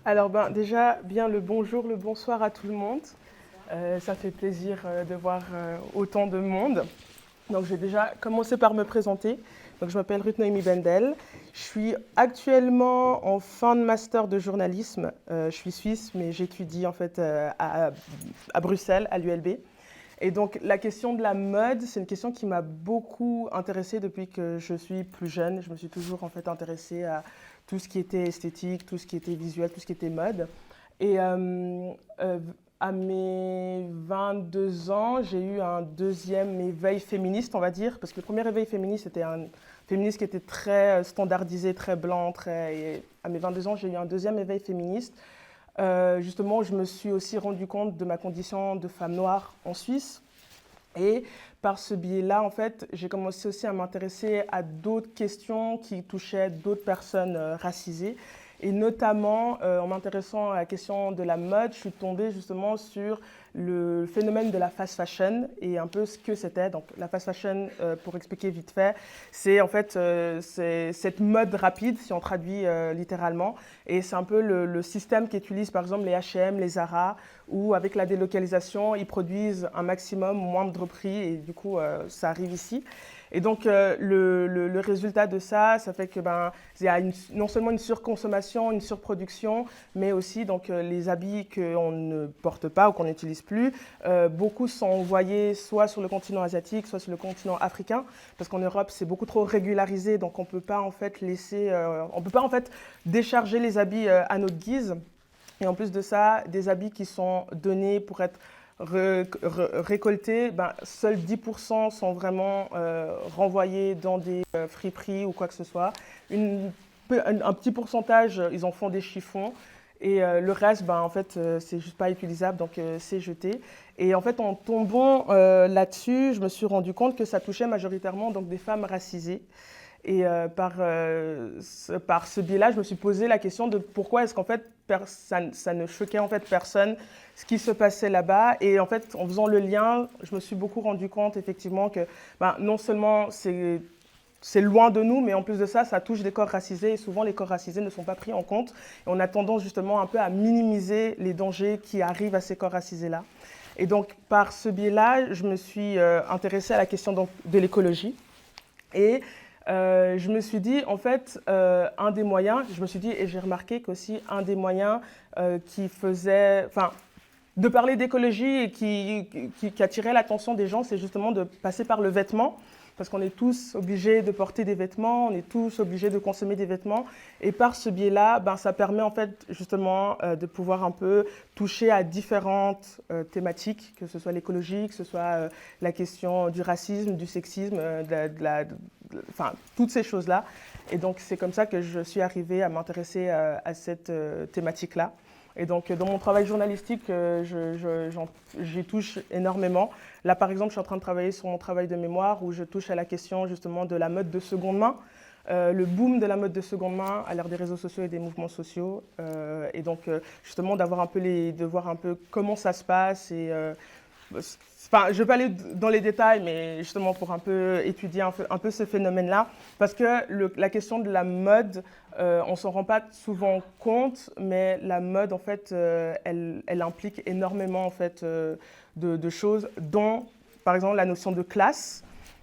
Alors déjà, bien le bonjour, le bonsoir à tout le monde. Ça fait plaisir de voir autant de monde. Donc je vais déjà commencer par me présenter. Donc je m'appelle Ruth Noémie Bendel. Je suis actuellement en fin de master de journalisme. Je suis suisse, mais j'étudie en fait à Bruxelles, à l'ULB. Et donc la question de la mode, c'est une question qui m'a beaucoup intéressée depuis que je suis plus jeune. Je me suis toujours en fait intéressée à tout ce qui était esthétique, tout ce qui était visuel, tout ce qui était mode. Et à mes 22 ans, j'ai eu un deuxième éveil féministe, on va dire, parce que le premier éveil féministe, c'était un féministe qui était très standardisé, très blanc, très... Et à mes 22 ans, j'ai eu un deuxième éveil féministe. Justement, je me suis aussi rendu compte de ma condition de femme noire en Suisse. Et par ce biais-là, en fait, j'ai commencé aussi à m'intéresser à d'autres questions qui touchaient d'autres personnes racisées. Et notamment, en m'intéressant à la question de la mode, je suis tombée justement sur le phénomène de la fast fashion et un peu ce que c'était. Donc la fast fashion, pour expliquer vite fait, c'est en fait c'est cette mode rapide, si on traduit littéralement. Et c'est un peu le système qu'utilisent par exemple les H&M, les Zara, où avec la délocalisation, ils produisent un maximum au moindre prix et du coup, ça arrive ici. Et donc, le résultat de ça, ça fait que il y a non seulement une surconsommation, une surproduction, mais aussi donc, les habits qu'on ne porte pas ou qu'on n'utilise plus. Beaucoup sont envoyés soit sur le continent asiatique, soit sur le continent africain, parce qu'en Europe, c'est beaucoup trop régularisé, donc on ne peut pas en fait on peut pas en fait décharger les habits à notre guise. Et en plus de ça, des habits qui sont donnés pour être récoltés, seuls 10% sont vraiment renvoyés dans des friperies ou quoi que ce soit. Un petit pourcentage, ils en font des chiffons. Et le reste, en fait, c'est juste pas utilisable, donc c'est jeté. Et en fait, en tombant là-dessus, je me suis rendu compte que ça touchait majoritairement donc, des femmes racisées. Et par ce biais-là, je me suis posé la question de pourquoi est-ce qu'en fait, ça ne choquait en fait personne ce qui se passait là-bas. Et en fait, en faisant le lien, je me suis beaucoup rendu compte effectivement que non seulement c'est loin de nous, mais en plus de ça, ça touche des corps racisés et souvent les corps racisés ne sont pas pris en compte. Et on a tendance justement un peu à minimiser les dangers qui arrivent à ces corps racisés-là. Et donc, par ce biais-là, je me suis intéressée à la question donc, de l'écologie. Et je me suis dit, en fait, un des moyens, je me suis dit, et j'ai remarqué qu'aussi un des moyens qui faisait, enfin, de parler d'écologie et qui attirait l'attention des gens, c'est justement de passer par le vêtement, parce qu'on est tous obligés de porter des vêtements, on est tous obligés de consommer des vêtements, et par ce biais-là, ça permet en fait justement de pouvoir un peu toucher à différentes thématiques, que ce soit l'écologie, que ce soit la question du racisme, du sexisme, enfin, toutes ces choses-là. Et donc, c'est comme ça que je suis arrivée à m'intéresser à cette thématique-là. Et donc, dans mon travail journalistique, j'y touche énormément. Là, par exemple, je suis en train de travailler sur mon travail de mémoire où je touche à la question justement de la mode de seconde main, le boom de la mode de seconde main à l'ère des réseaux sociaux et des mouvements sociaux. Et donc, justement, de voir un peu comment ça se passe et enfin, je ne vais pas aller dans les détails, mais justement pour un peu étudier un peu ce phénomène-là, parce que la question de la mode, on ne s'en rend pas souvent compte, mais la mode, en fait, elle implique énormément en fait, de choses, dont, par exemple, la notion de classe.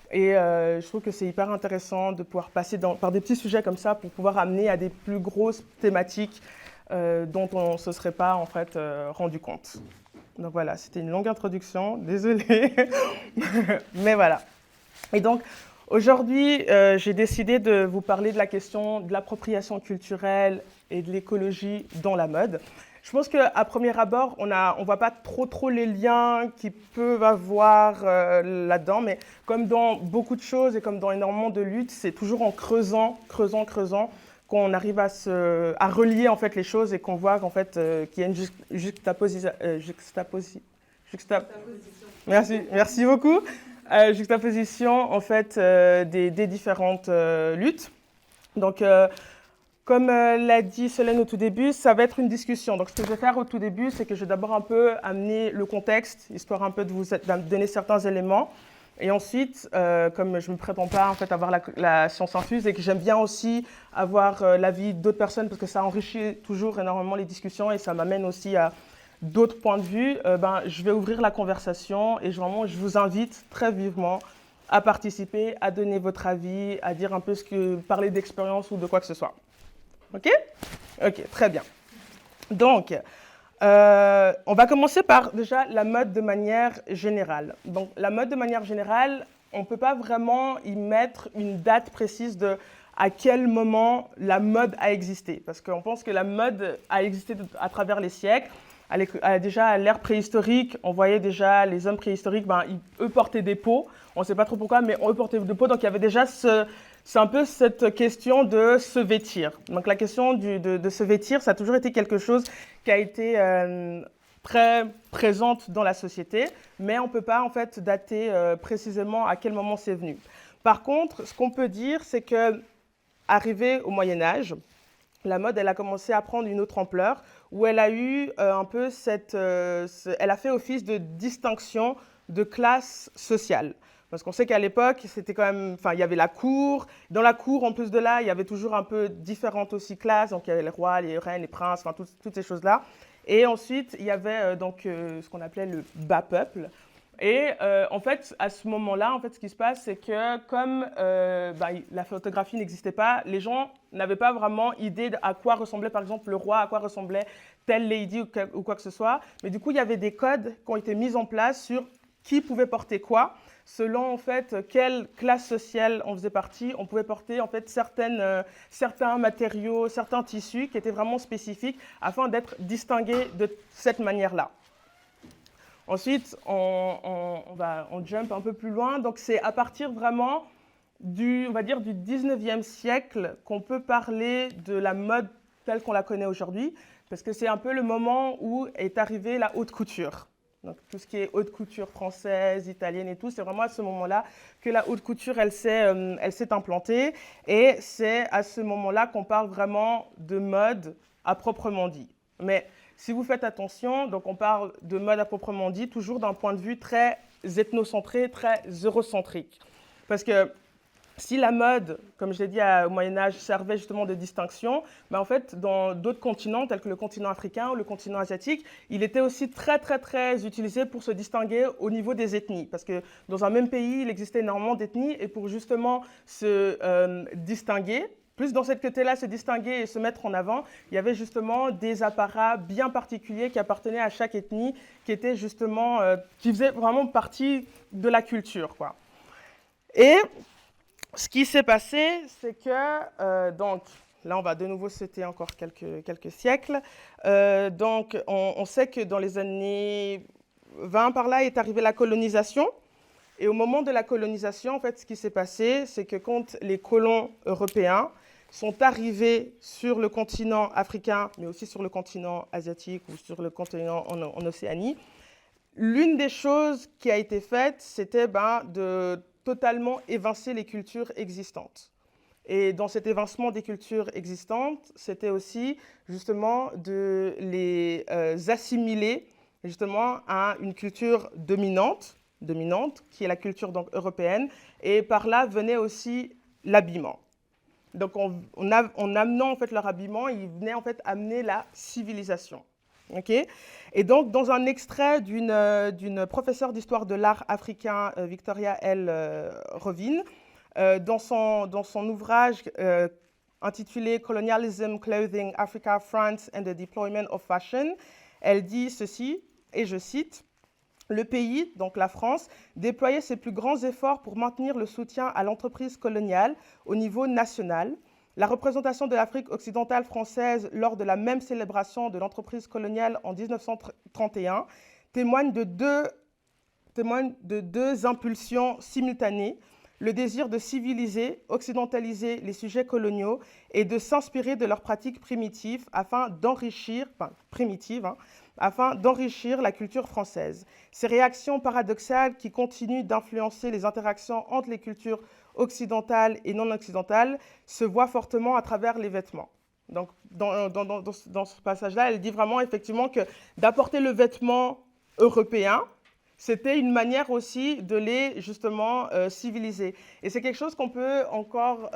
Et je trouve que c'est hyper intéressant de pouvoir passer par des petits sujets comme ça pour pouvoir amener à des plus grosses thématiques dont on ne se serait pas en fait, rendu compte. Donc voilà, c'était une longue introduction, désolée, mais voilà. Et donc, aujourd'hui, j'ai décidé de vous parler de la question de l'appropriation culturelle et de l'écologie dans la mode. Je pense qu'à premier abord, on ne voit pas trop les liens qu'ils peuvent avoir là-dedans, mais comme dans beaucoup de choses et comme dans énormément de luttes, c'est toujours en creusant, qu'on arrive à relier en fait les choses et qu'on voit qu'en fait qu'il y a une juxtaposition. Merci beaucoup. Juxtaposition en fait des différentes luttes. Donc comme l'a dit Solène au tout début, ça va être une discussion. Donc ce que je vais faire au tout début, c'est que je vais d'abord un peu amener le contexte, histoire un peu de vous donner certains éléments. Et ensuite, comme je ne me prétends pas en fait avoir la science infuse et que j'aime bien aussi avoir l'avis d'autres personnes parce que ça enrichit toujours énormément les discussions et ça m'amène aussi à d'autres points de vue, je vais ouvrir la conversation et je vous invite très vivement à participer, à donner votre avis, à dire un peu parler d'expérience ou de quoi que ce soit. OK? OK, très bien. Donc, on va commencer par déjà la mode de manière générale. Donc, la mode de manière générale, on ne peut pas vraiment y mettre une date précise de à quel moment la mode a existé. Parce qu'on pense que la mode a existé à travers les siècles. Déjà, à l'ère préhistorique, on voyait déjà les hommes préhistoriques, eux portaient des peaux. On ne sait pas trop pourquoi, mais eux portaient des peaux. Donc, il y avait déjà c'est un peu cette question de se vêtir. Donc, la question de se vêtir, ça a toujours été quelque chose qui a été très présente dans la société, mais on ne peut pas en fait dater précisément à quel moment c'est venu. Par contre, ce qu'on peut dire, c'est que arrivé au Moyen Âge, la mode, elle a commencé à prendre une autre ampleur, où elle a eu un peu elle a fait office de distinction de classe sociale. Parce qu'on sait qu'à l'époque, c'était quand même, il y avait la cour. Dans la cour, en plus de là, il y avait toujours un peu différentes aussi classes. Donc, il y avait les rois, les reines, les princes, toutes ces choses-là. Et ensuite, il y avait ce qu'on appelait le bas peuple. Et en fait, à ce moment-là, en fait, ce qui se passe, c'est que comme la photographie n'existait pas, les gens n'avaient pas vraiment idée à quoi ressemblait, par exemple, le roi, à quoi ressemblait telle lady ou quoi que ce soit. Mais du coup, il y avait des codes qui ont été mis en place sur qui pouvait porter quoi. Selon en fait quelle classe sociale on faisait partie, on pouvait porter en fait certains matériaux, certains tissus qui étaient vraiment spécifiques afin d'être distingués de cette manière-là. Ensuite, on jump un peu plus loin. Donc, c'est à partir vraiment on va dire du 19e siècle qu'on peut parler de la mode telle qu'on la connaît aujourd'hui, parce que c'est un peu le moment où est arrivée la haute couture. Donc, tout ce qui est haute couture française, italienne et tout, c'est vraiment à ce moment-là que la haute couture, elle s'est implantée. Et c'est à ce moment-là qu'on parle vraiment de mode à proprement dit. Mais si vous faites attention, donc on parle de mode à proprement dit, toujours d'un point de vue très ethnocentré, très eurocentrique. Parce que si la mode, comme je l'ai dit au Moyen-Âge, servait justement de distinction, mais en fait, dans d'autres continents, tels que le continent africain ou le continent asiatique, il était aussi très, très, très utilisé pour se distinguer au niveau des ethnies. Parce que dans un même pays, il existait énormément d'ethnies, et pour justement se distinguer, plus dans cette côté-là, se distinguer et se mettre en avant, il y avait justement des apparats bien particuliers qui appartenaient à chaque ethnie, qui étaient justement, qui faisaient vraiment partie de la culture, quoi. Et ce qui s'est passé, c'est que, donc, là, on va de nouveau sauter encore quelques siècles. Donc, on sait que dans les années 20, par là, est arrivée la colonisation. Et au moment de la colonisation, en fait, ce qui s'est passé, c'est que quand les colons européens sont arrivés sur le continent africain, mais aussi sur le continent asiatique ou sur le continent en Océanie, l'une des choses qui a été faite, c'était de totalement évincer les cultures existantes. Et dans cet évincement des cultures existantes, c'était aussi justement de les assimiler justement à une culture dominante, qui est la culture donc européenne, et par là venait aussi l'habillement. Donc en amenant en fait leur habillement, ils venaient en fait amener la civilisation. Okay. Et donc, dans un extrait d'une professeure d'histoire de l'art africain, Victoria L. Rovin, dans son ouvrage intitulé Colonialism, Clothing, Africa, France and the Deployment of Fashion, elle dit ceci, et je cite, « Le pays, donc la France, déployait ses plus grands efforts pour maintenir le soutien à l'entreprise coloniale au niveau national. La représentation de l'Afrique occidentale française lors de la même célébration de l'entreprise coloniale en 1931 témoigne de deux impulsions simultanées, le désir de civiliser, occidentaliser les sujets coloniaux et de s'inspirer de leurs pratiques primitives afin d'enrichir la culture française. Ces réactions paradoxales qui continuent d'influencer les interactions entre les cultures occidentales et non occidentales se voient fortement à travers les vêtements. » Donc, dans ce passage-là, elle dit vraiment effectivement que d'apporter le vêtement européen, c'était une manière aussi de les justement civiliser. Et c'est quelque chose qu'on peut encore,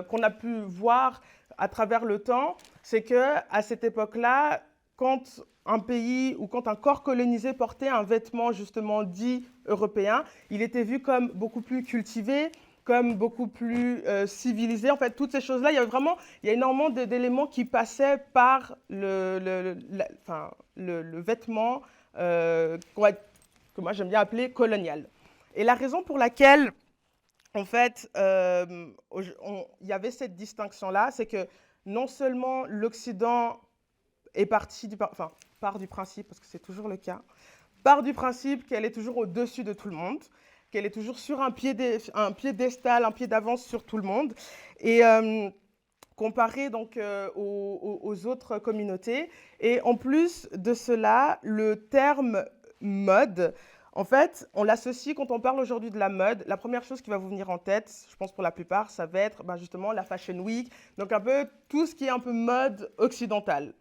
qu'on a pu voir à travers le temps, c'est que à cette époque-là, quand un pays ou quand un corps colonisé portait un vêtement justement dit européen, il était vu comme beaucoup plus cultivé, comme beaucoup plus civilisé. En fait, toutes ces choses-là, il y a énormément d'éléments qui passaient par le vêtement que moi j'aime bien appeler colonial. Et la raison pour laquelle, en fait, il y avait cette distinction-là, c'est que non seulement l'Occident est part du principe, parce que c'est toujours le cas, part du principe qu'elle est toujours au-dessus de tout le monde, qu'elle est toujours sur un piédestal, un pied d'avance sur tout le monde. Et comparé donc aux autres communautés. Et en plus de cela, le terme mode, en fait, on l'associe quand on parle aujourd'hui de la mode. La première chose qui va vous venir en tête, je pense pour la plupart, ça va être justement la Fashion Week, donc un peu tout ce qui est un peu mode occidentale.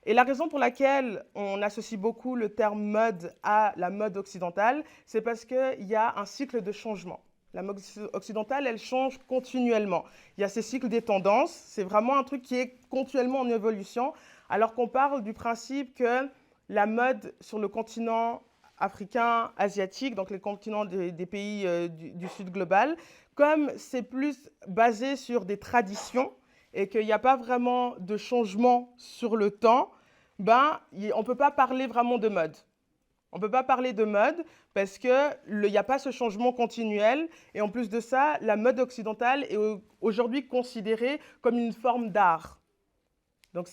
Et la raison pour laquelle on associe beaucoup le terme mode à la mode occidentale, c'est parce qu'il y a un cycle de changement. La mode occidentale, elle change continuellement. Il y a ces cycles des tendances, c'est vraiment un truc qui est continuellement en évolution, alors qu'on parle du principe que la mode sur le continent africain, asiatique, donc les continents des pays du sud global, comme c'est plus basé sur des traditions et qu'il n'y a pas vraiment de changement sur le temps, on ne peut pas parler vraiment de mode. On ne peut pas parler de mode parce qu'il n'y a pas ce changement continuel. Et en plus de ça, la mode occidentale est aujourd'hui considérée comme une forme d'art. Donc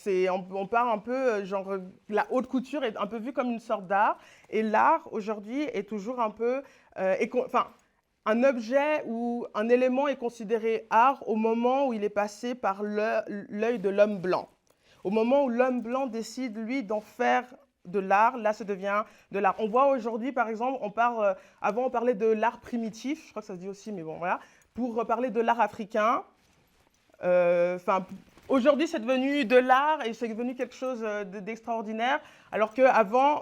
on part un peu, genre, la haute couture est un peu vue comme une sorte d'art. Et l'art, aujourd'hui, est toujours un peu... un objet ou un élément est considéré art au moment où il est passé par l'œil de l'homme blanc. Au moment où l'homme blanc décide, lui, d'en faire de l'art, là, ça devient de l'art. On voit aujourd'hui, par exemple, avant on parlait de l'art primitif, je crois que ça se dit aussi, mais bon, voilà, pour parler de l'art africain. Aujourd'hui, c'est devenu de l'art et c'est devenu quelque chose d'extraordinaire, alors qu'avant,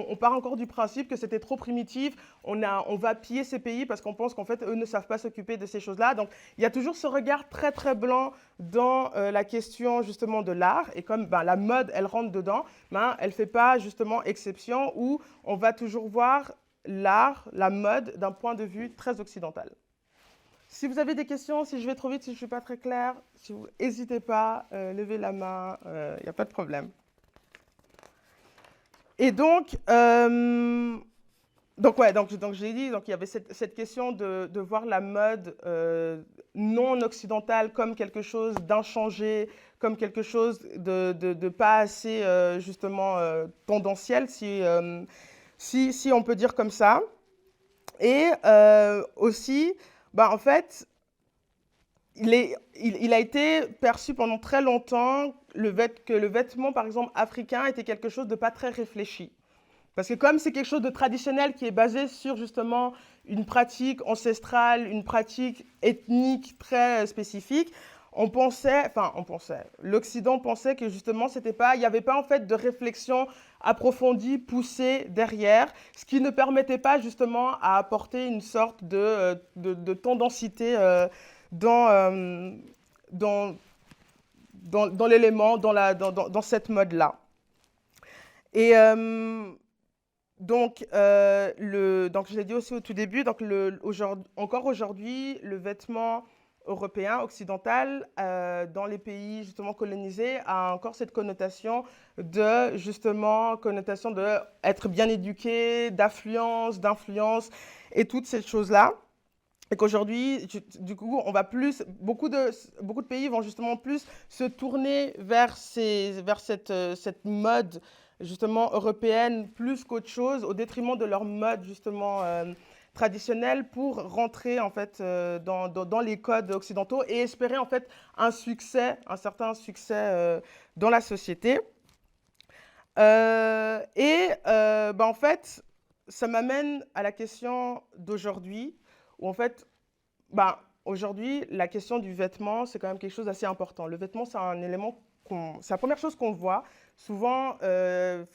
on part encore du principe que c'était trop primitif, on va piller ces pays parce qu'on pense qu'en fait, eux ne savent pas s'occuper de ces choses-là. Donc, il y a toujours ce regard très, très blanc dans la question, justement, de l'art. Et comme la mode, elle rentre dedans, elle ne fait pas, justement, exception, où on va toujours voir l'art, la mode, d'un point de vue très occidental. Si vous avez des questions, si je vais trop vite, si je ne suis pas très claire, n'hésitez pas, levez la main, il n'y a pas de problème. Et donc j'ai dit, donc il y avait cette question de voir la mode non occidentale comme quelque chose d'inchangé, comme quelque chose de pas assez justement tendanciel, si on peut dire comme ça. Et aussi, en fait, il a été perçu pendant très longtemps que le vêtement, par exemple, africain était quelque chose de pas très réfléchi. Parce que comme c'est quelque chose de traditionnel qui est basé sur justement une pratique ancestrale, une pratique ethnique très spécifique, l'Occident pensait que justement, il n'y avait pas en fait de réflexion approfondie, poussée derrière, ce qui ne permettait pas justement à apporter une sorte de tendancité dans l'élément, dans cette mode-là. Et donc, je l'ai dit aussi au tout début, donc encore aujourd'hui, le vêtement européen, occidental, dans les pays justement colonisés, a encore cette connotation d'être bien éduqué, d'influence, et toutes ces choses-là. Et qu'aujourd'hui, du coup, beaucoup de pays vont justement plus se tourner vers cette mode justement européenne plus qu'autre chose, au détriment de leur mode justement traditionnelle, pour rentrer en fait dans les codes occidentaux et espérer en fait un certain succès dans la société. En fait, ça m'amène à la question d'aujourd'hui, où en fait, aujourd'hui, la question du vêtement, c'est quand même quelque chose d'assez important. Le vêtement, c'est un élément c'est la première chose qu'on voit souvent, la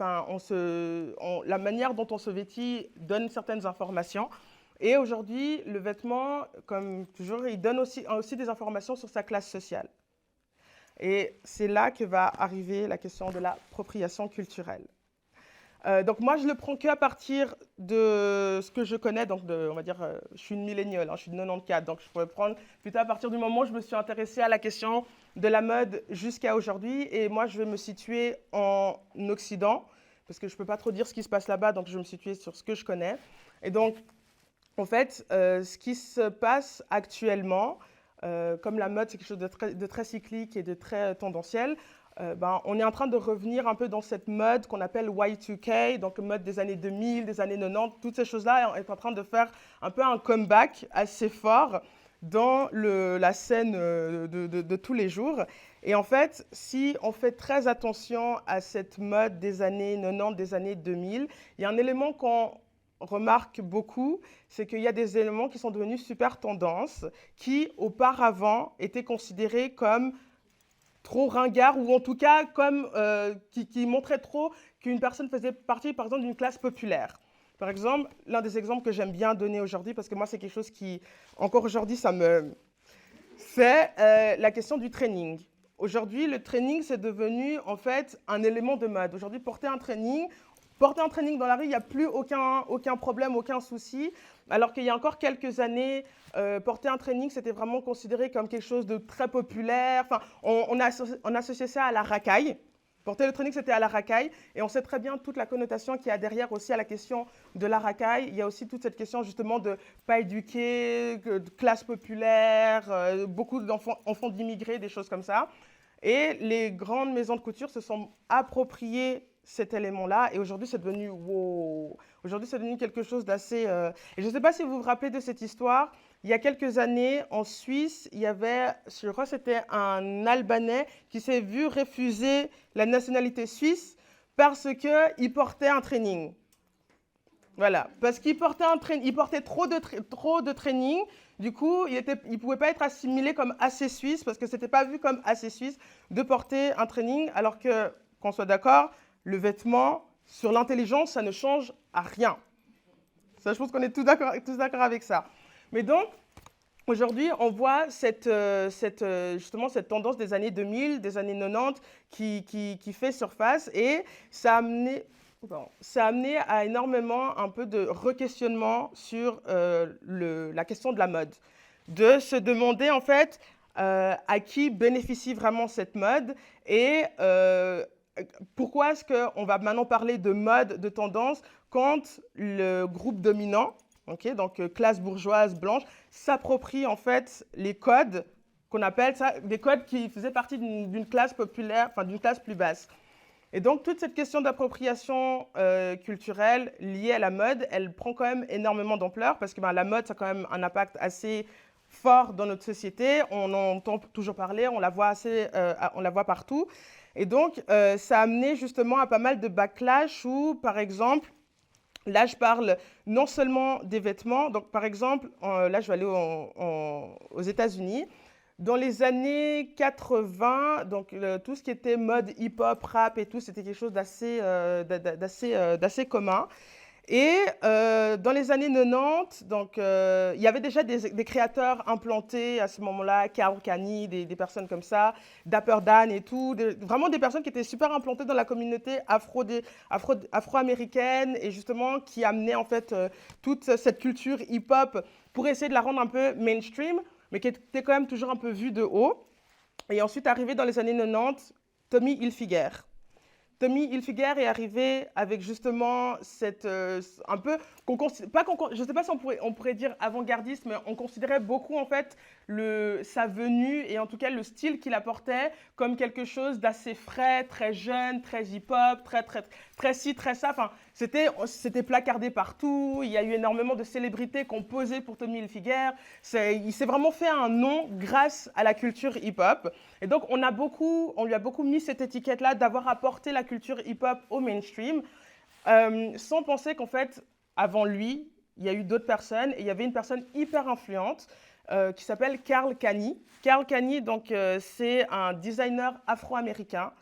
manière dont on se vêtit donne certaines informations. Et aujourd'hui, le vêtement, comme toujours, il donne aussi des informations sur sa classe sociale. Et c'est là que va arriver la question de l'appropriation culturelle. Donc moi, je le prends qu'à partir de ce que je connais. Donc, on va dire, je suis une milléniale, hein, je suis de 94. Donc, je pourrais prendre plutôt à partir du moment où je me suis intéressée à la question de la mode jusqu'à aujourd'hui. Et moi, je vais me situer en Occident, parce que je ne peux pas trop dire ce qui se passe là-bas. Donc, je vais me situer sur ce que je connais. Et donc, en fait, ce qui se passe actuellement, comme la mode, c'est quelque chose de très cyclique et de très tendanciel, on est en train de revenir un peu dans cette mode qu'on appelle Y2K, donc mode des années 2000, des années 90. Toutes ces choses-là est en train de faire un peu un comeback assez fort dans la scène de tous les jours. Et en fait, si on fait très attention à cette mode des années 90, des années 2000, il y a un élément qu'on remarque beaucoup, c'est qu'il y a des éléments qui sont devenus super tendances, qui auparavant étaient considérés comme trop ringards, ou en tout cas comme, qui montraient trop qu'une personne faisait partie, par exemple, d'une classe populaire. Par exemple, l'un des exemples que j'aime bien donner aujourd'hui, parce que moi, c'est quelque chose qui, encore aujourd'hui, c'est la question du training. Aujourd'hui, le training, c'est devenu, en fait, un élément de mode. Aujourd'hui, porter un training dans la rue, il n'y a plus aucun problème, aucun souci. Alors qu'il y a encore quelques années, porter un training, c'était vraiment considéré comme quelque chose de très populaire. Enfin, on associait ça à la racaille. Porter le training, c'était à la racaille. Et on sait très bien toute la connotation qu'il y a derrière aussi à la question de la racaille. Il y a aussi toute cette question justement de pas éduquer, de classe populaire, beaucoup d'enfants d'immigrés, des choses comme ça. Et les grandes maisons de couture se sont appropriées cet élément-là. Et aujourd'hui, c'est devenu wow. Aujourd'hui, c'est devenu quelque chose d'assez. Et je ne sais pas si vous vous rappelez de cette histoire. Il y a quelques années, en Suisse, il y avait, je crois que c'était un Albanais qui s'est vu refuser la nationalité suisse parce qu'il portait un training. Voilà, parce qu'il portait il portait trop de training. Du coup, il ne pouvait pas être assimilé comme assez suisse parce que ce n'était pas vu comme assez suisse de porter un training, alors que, qu'on soit d'accord, le vêtement, sur l'intelligence, ça ne change à rien. Ça, je pense qu'on est tous d'accord avec ça. Mais donc, aujourd'hui, on voit justement cette tendance des années 2000, des années 90 qui fait surface, et ça a amené à énormément un peu de re-questionnement sur la question de la mode. De se demander en fait à qui bénéficie vraiment cette mode et pourquoi est-ce qu'on va maintenant parler de mode, de tendance, quand le groupe dominant, okay, donc classe bourgeoise blanche, s'approprie en fait les codes qu'on appelle ça, des codes qui faisaient partie d'une classe populaire, enfin d'une classe plus basse. Et donc toute cette question d'appropriation culturelle liée à la mode, elle prend quand même énormément d'ampleur parce que la mode, ça a quand même un impact assez fort dans notre société. On en entend toujours parler, on la voit partout. Et donc, ça a amené justement à pas mal de backlash où, par exemple, là, je parle non seulement des vêtements. Donc, par exemple, là, je vais aller aux États-Unis. Dans les années 80, donc, tout ce qui était mode hip-hop, rap et tout, c'était quelque chose d'assez commun. Et dans les années 90, donc, il y avait déjà des créateurs implantés à ce moment-là, Karl Kani, des personnes comme ça, Dapper Dan et tout, vraiment des personnes qui étaient super implantées dans la communauté afro-américaine et justement qui amenaient en fait toute cette culture hip-hop pour essayer de la rendre un peu mainstream, mais qui était quand même toujours un peu vue de haut. Et ensuite, arrivé dans les années 90, Tommy Hilfiger. Tommy Hilfiger est arrivé avec justement cette un peu je ne sais pas si on pourrait dire avant-gardiste, mais on considérait beaucoup en fait sa venue et en tout cas le style qu'il apportait comme quelque chose d'assez frais, très jeune, très hip-hop, très ci, très ça. Enfin, c'était placardé partout. Il y a eu énormément de célébrités qui ont posé pour Tommy Hilfiger. Il s'est vraiment fait un nom grâce à la culture hip-hop. Et donc, on lui a beaucoup mis cette étiquette-là d'avoir apporté la culture hip-hop au mainstream, sans penser qu'en fait, avant lui, il y a eu d'autres personnes, et il y avait une personne hyper influente qui s'appelle Karl Kani. Karl Kani, donc, c'est un designer afro-américain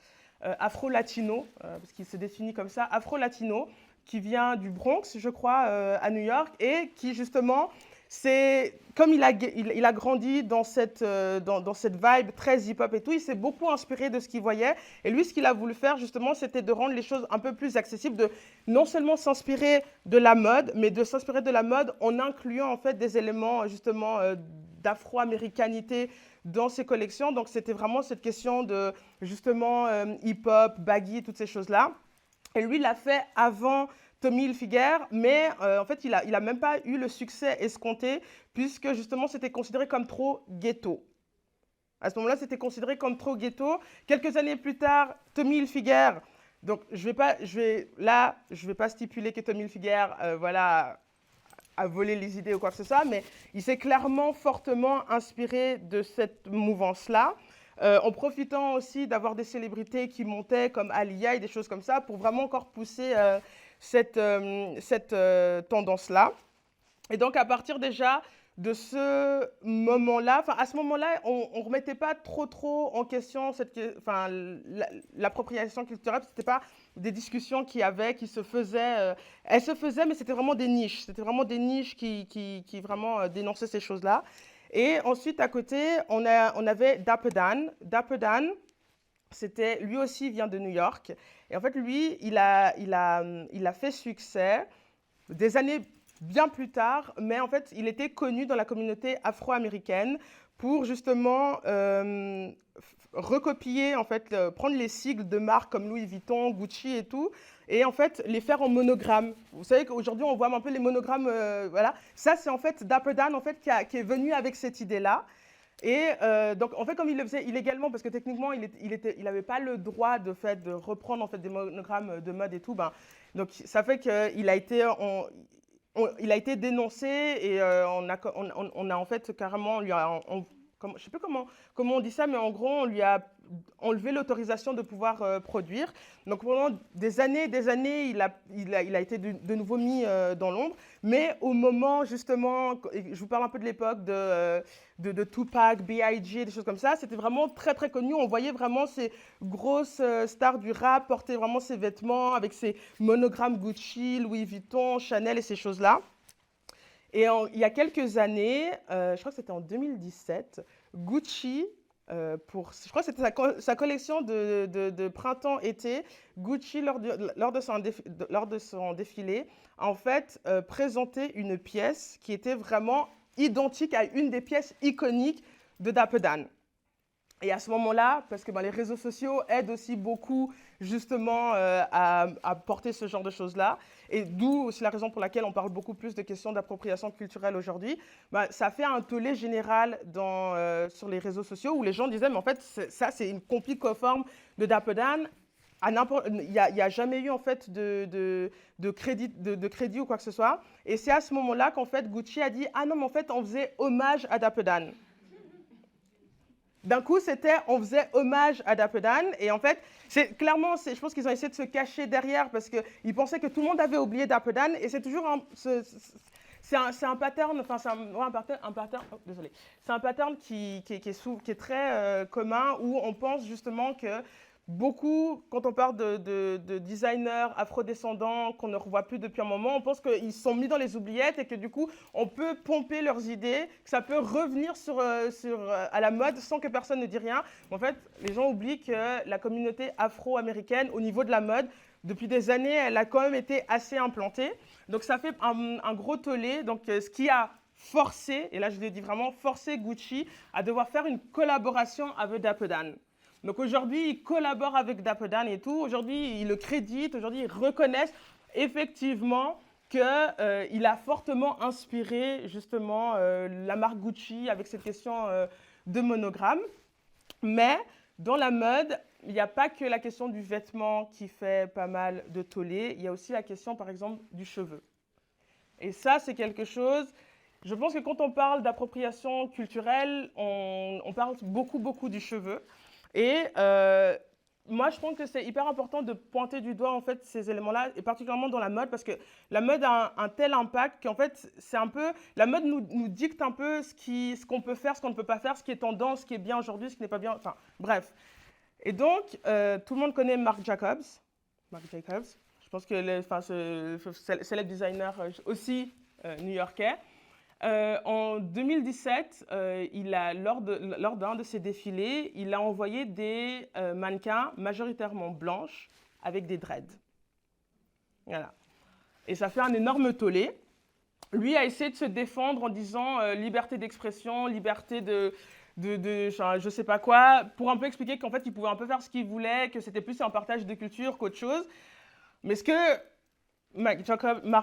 afro-latino, parce qu'il se définit comme ça, afro-latino, qui vient du Bronx, je crois, à New York, et qui justement, comme il a grandi dans cette vibe très hip-hop et tout, il s'est beaucoup inspiré de ce qu'il voyait. Et lui, ce qu'il a voulu faire, justement, c'était de rendre les choses un peu plus accessibles, de non seulement s'inspirer de la mode, mais de s'inspirer de la mode en incluant en fait des éléments, justement, d'afro-américanité dans ses collections. Donc, c'était vraiment cette question de, justement, hip-hop, baggy, toutes ces choses-là. Et lui, il l'a fait avant Tommy Hilfiger, mais en fait, il a même pas eu le succès escompté, puisque justement, c'était considéré comme trop ghetto. À ce moment-là, c'était considéré comme trop ghetto. Quelques années plus tard, Tommy Hilfiger, donc je vais pas stipuler que Tommy Hilfiger, voilà, a volé les idées ou quoi que ce soit, mais il s'est clairement fortement inspiré de cette mouvance-là. En profitant aussi d'avoir des célébrités qui montaient comme Aaliyah et des choses comme ça pour vraiment encore pousser cette tendance-là. Et donc à partir déjà de ce moment-là, à ce moment-là, on ne remettait pas trop en question l'appropriation culturelle, ce n'était pas des discussions qui se faisaient, elles se faisaient, mais c'était vraiment des niches, qui vraiment dénonçaient ces choses-là. Et ensuite, à côté, on avait Dapper Dan. Dapper Dan, lui aussi vient de New York. Et en fait, lui, il a fait succès des années bien plus tard, mais en fait, il était connu dans la communauté afro-américaine pour justement recopier, en fait, prendre les sigles de marques comme Louis Vuitton, Gucci et tout, et en fait, les faire en monogramme. Vous savez qu'aujourd'hui, on voit un peu les monogrammes, voilà. Ça, c'est en fait Dapper Dan, en fait, qui est venu avec cette idée-là. Et donc, en fait, comme il le faisait illégalement, parce que techniquement, il n'avait pas le droit de reprendre en fait, des monogrammes de mode et tout, donc ça fait qu'il a été, il a été dénoncé et on a en fait carrément, je ne sais plus comment on dit ça, mais en gros, on lui a enlevé l'autorisation de pouvoir produire. Donc pendant des années, il a été de nouveau mis dans l'ombre. Mais au moment, justement, je vous parle un peu de l'époque de Tupac, B.I.G., des choses comme ça, c'était vraiment très, très connu. On voyait vraiment ces grosses stars du rap porter vraiment ces vêtements avec ces monogrammes Gucci, Louis Vuitton, Chanel et ces choses-là. Et il y a quelques années, je crois que c'était en 2017, Gucci, je crois que c'était sa collection de printemps-été, Gucci, lors de son défilé, a en fait présenté une pièce qui était vraiment identique à une des pièces iconiques de Dapper Dan. Et à ce moment-là, parce que les réseaux sociaux aident aussi beaucoup justement à porter ce genre de choses-là, et d'où aussi la raison pour laquelle on parle beaucoup plus de questions d'appropriation culturelle aujourd'hui, ça fait un tollé général sur les réseaux sociaux où les gens disaient, mais en fait, ça c'est une copie conforme de Dapper Dan. Il n'y a jamais eu en fait de crédit ou quoi que ce soit. Et c'est à ce moment-là qu'en fait Gucci a dit, ah non, mais en fait on faisait hommage à Dapper Dan. D'un coup, on faisait hommage à Dapper Dan. Et en fait, clairement, je pense qu'ils ont essayé de se cacher derrière parce qu'ils pensaient que tout le monde avait oublié Dapper Dan. Et c'est toujours c'est un pattern, enfin, c'est un pattern, oh, désolé. C'est un pattern qui est très commun où on pense justement que beaucoup, quand on parle de designers afrodescendants qu'on ne revoit plus depuis un moment, on pense qu'ils sont mis dans les oubliettes et que du coup, on peut pomper leurs idées, que ça peut revenir à la mode sans que personne ne dise rien. En fait, les gens oublient que la communauté afro-américaine, au niveau de la mode, depuis des années, elle a quand même été assez implantée. Donc, ça fait un gros tollé. Donc, ce qui a forcé, et là, je l'ai dit vraiment, forcé Gucci à devoir faire une collaboration avec Dapper Dan. Donc aujourd'hui, ils collaborent avec Dapper Dan et tout. Aujourd'hui, ils le créditent. Aujourd'hui, ils reconnaissent effectivement qu'il a fortement inspiré justement la marque Gucci avec cette question de monogramme. Mais dans la mode, il n'y a pas que la question du vêtement qui fait pas mal de tollé. Il y a aussi la question, par exemple, du cheveu. Et ça, c'est quelque chose... Je pense que quand on parle d'appropriation culturelle, on parle beaucoup du cheveu. Et moi, je trouve que c'est hyper important de pointer du doigt en fait ces éléments-là, et particulièrement dans la mode, parce que la mode a un tel impact qu'en fait, c'est un peu la mode nous dicte un peu ce qu'on peut faire, ce qu'on ne peut pas faire, ce qui est tendance, ce qui est bien aujourd'hui, ce qui n'est pas bien. Enfin, bref. Et donc, tout le monde connaît Marc Jacobs. Marc Jacobs, je pense que ce célèbre designer aussi new-yorkais. En 2017, lors d'un de ses défilés, il a envoyé des mannequins majoritairement blanches avec des dreads. Voilà. Et ça fait un énorme tollé. Lui a essayé de se défendre en disant liberté d'expression, liberté je sais pas quoi, pour un peu expliquer qu'en fait, il pouvait un peu faire ce qu'il voulait, que c'était plus un partage de culture qu'autre chose. Mais ce que Marc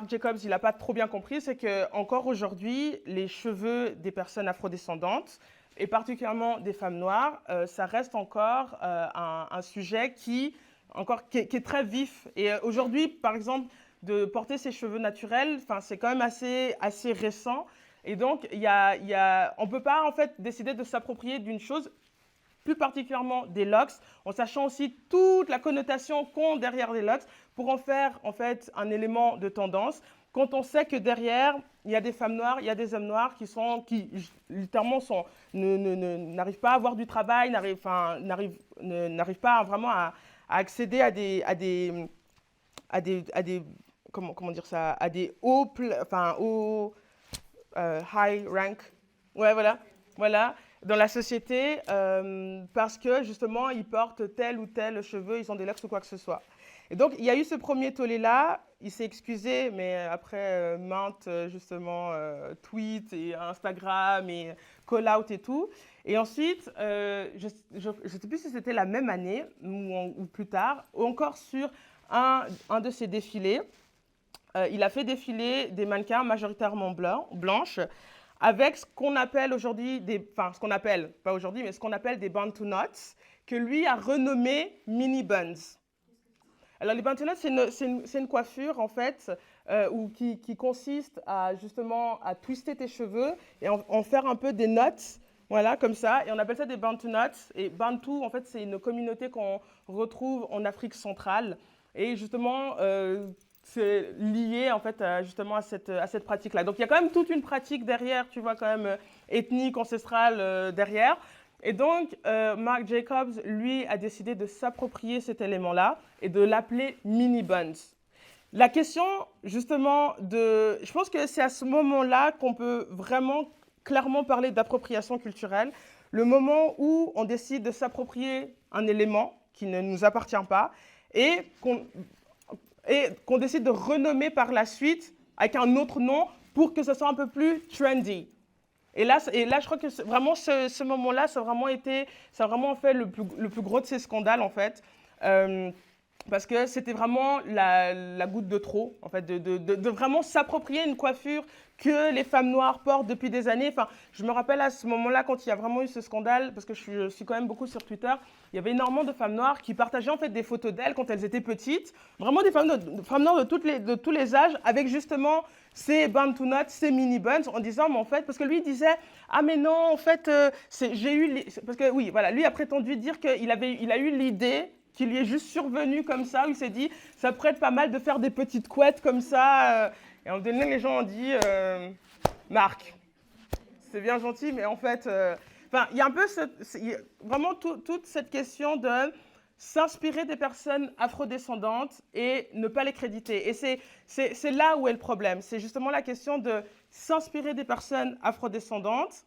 Jacobs, il n'a pas trop bien compris, c'est qu'encore aujourd'hui, les cheveux des personnes afrodescendantes, et particulièrement des femmes noires, ça reste encore un sujet qui est très vif. Et aujourd'hui, par exemple, de porter ses cheveux naturels, c'est quand même assez récent. Et donc, on ne peut pas en fait décider de s'approprier d'une chose, plus particulièrement des locks, en sachant aussi toute la connotation qu'ont derrière les locks, pour en faire en fait un élément de tendance. Quand on sait que derrière, il y a des femmes noires, il y a des hommes noirs qui littéralement n'arrivent pas à avoir du travail, n'arrivent pas vraiment à accéder à des comment dire ça, à des hauts high rank, ouais voilà, dans la société, parce que justement ils portent tel ou tel cheveu, ils ont des locks ou quoi que ce soit. Et donc il y a eu ce premier tollé-là, il s'est excusé, mais après maintes justement tweets et Instagram et call-out et tout. Et ensuite, je ne sais plus si c'était la même année ou plus tard, encore sur un de ses défilés, il a fait défiler des mannequins majoritairement blanches avec ce qu'on appelle aujourd'hui, pas aujourd'hui, mais ce qu'on appelle des bantu knots, que lui a renommé mini buns. Alors les bantu knots, c'est une coiffure en fait qui consiste à justement à twister tes cheveux et en faire un peu des knots. Voilà, comme ça, et on appelle ça des bantu knots. Et bantu, en fait, c'est une communauté qu'on retrouve en Afrique centrale. Et justement, c'est lié en fait justement à cette pratique-là. Donc il y a quand même toute une pratique derrière, tu vois, quand même ethnique, ancestrale derrière. Et donc Marc Jacobs, lui, a décidé de s'approprier cet élément-là et de l'appeler mini buns. La question, justement, je pense que c'est à ce moment-là qu'on peut vraiment clairement parler d'appropriation culturelle, le moment où on décide de s'approprier un élément qui ne nous appartient pas et qu'on décide de renommer par la suite avec un autre nom pour que ce soit un peu plus trendy. Et là je crois que vraiment ce moment-là, ça a vraiment fait le plus gros de ces scandales, en fait. Parce que c'était vraiment la goutte de trop, en fait, de vraiment s'approprier une coiffure que les femmes noires portent depuis des années. Enfin, je me rappelle à ce moment-là, quand il y a vraiment eu ce scandale, parce que je suis quand même beaucoup sur Twitter, il y avait énormément de femmes noires qui partageaient en fait des photos d'elles quand elles étaient petites. Vraiment des femmes noires de tous les âges, avec justement ces bantu knots, ces mini buns, en disant, mais en fait, parce que lui il disait, ah mais non, en fait, parce que oui, voilà, lui a prétendu dire qu'il a eu l'idée qu'il lui est juste survenu comme ça, où il s'est dit, ça prête pas mal de faire des petites couettes comme ça. Et en donné, les gens ont dit, Marc, c'est bien gentil, mais en fait, il y a un peu vraiment toute cette question de s'inspirer des personnes afrodescendantes et ne pas les créditer. Et c'est là où est le problème. C'est justement la question de s'inspirer des personnes afrodescendantes,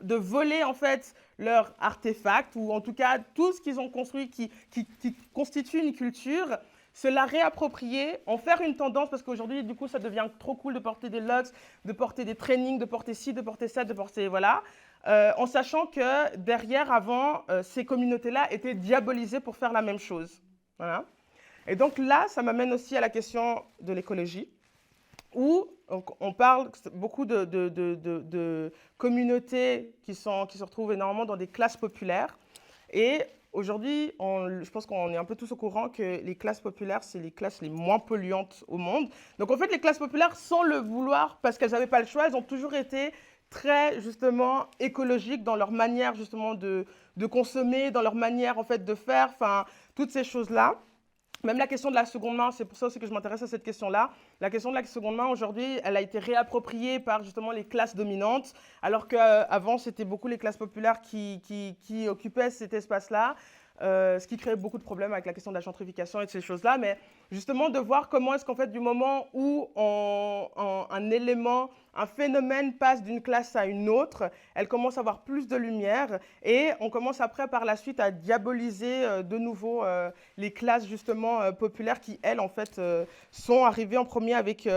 de voler en fait leurs artefacts, ou en tout cas tout ce qu'ils ont construit qui constitue une culture, se la réapproprier, en faire une tendance, parce qu'aujourd'hui, du coup, ça devient trop cool de porter des locks, de porter des trainings, de porter ci, de porter ça, de porter... Voilà. En sachant que derrière, avant, ces communautés-là étaient diabolisées pour faire la même chose. Voilà. Et donc là, ça m'amène aussi à la question de l'écologie, où on parle beaucoup de communautés qui se retrouvent énormément dans des classes populaires. Et aujourd'hui, je pense qu'on est un peu tous au courant que les classes populaires, c'est les classes les moins polluantes au monde. Donc en fait, les classes populaires, sans le vouloir, parce qu'elles n'avaient pas le choix, elles ont toujours été très justement écologiques dans leur manière justement de consommer, dans leur manière en fait de faire, enfin toutes ces choses-là. Même la question de la seconde main, c'est pour ça aussi que je m'intéresse à cette question-là. La question de la seconde main, aujourd'hui, elle a été réappropriée par justement les classes dominantes, alors qu'avant, c'était beaucoup les classes populaires qui occupaient cet espace-là. ce qui crée beaucoup de problèmes avec la question de la gentrification et de ces choses-là, mais justement de voir comment est-ce qu'en fait du moment où un élément, un phénomène passe d'une classe à une autre, elle commence à avoir plus de lumière et on commence après par la suite à diaboliser de nouveau les classes justement populaires qui, elles, en fait, sont arrivées en premier avec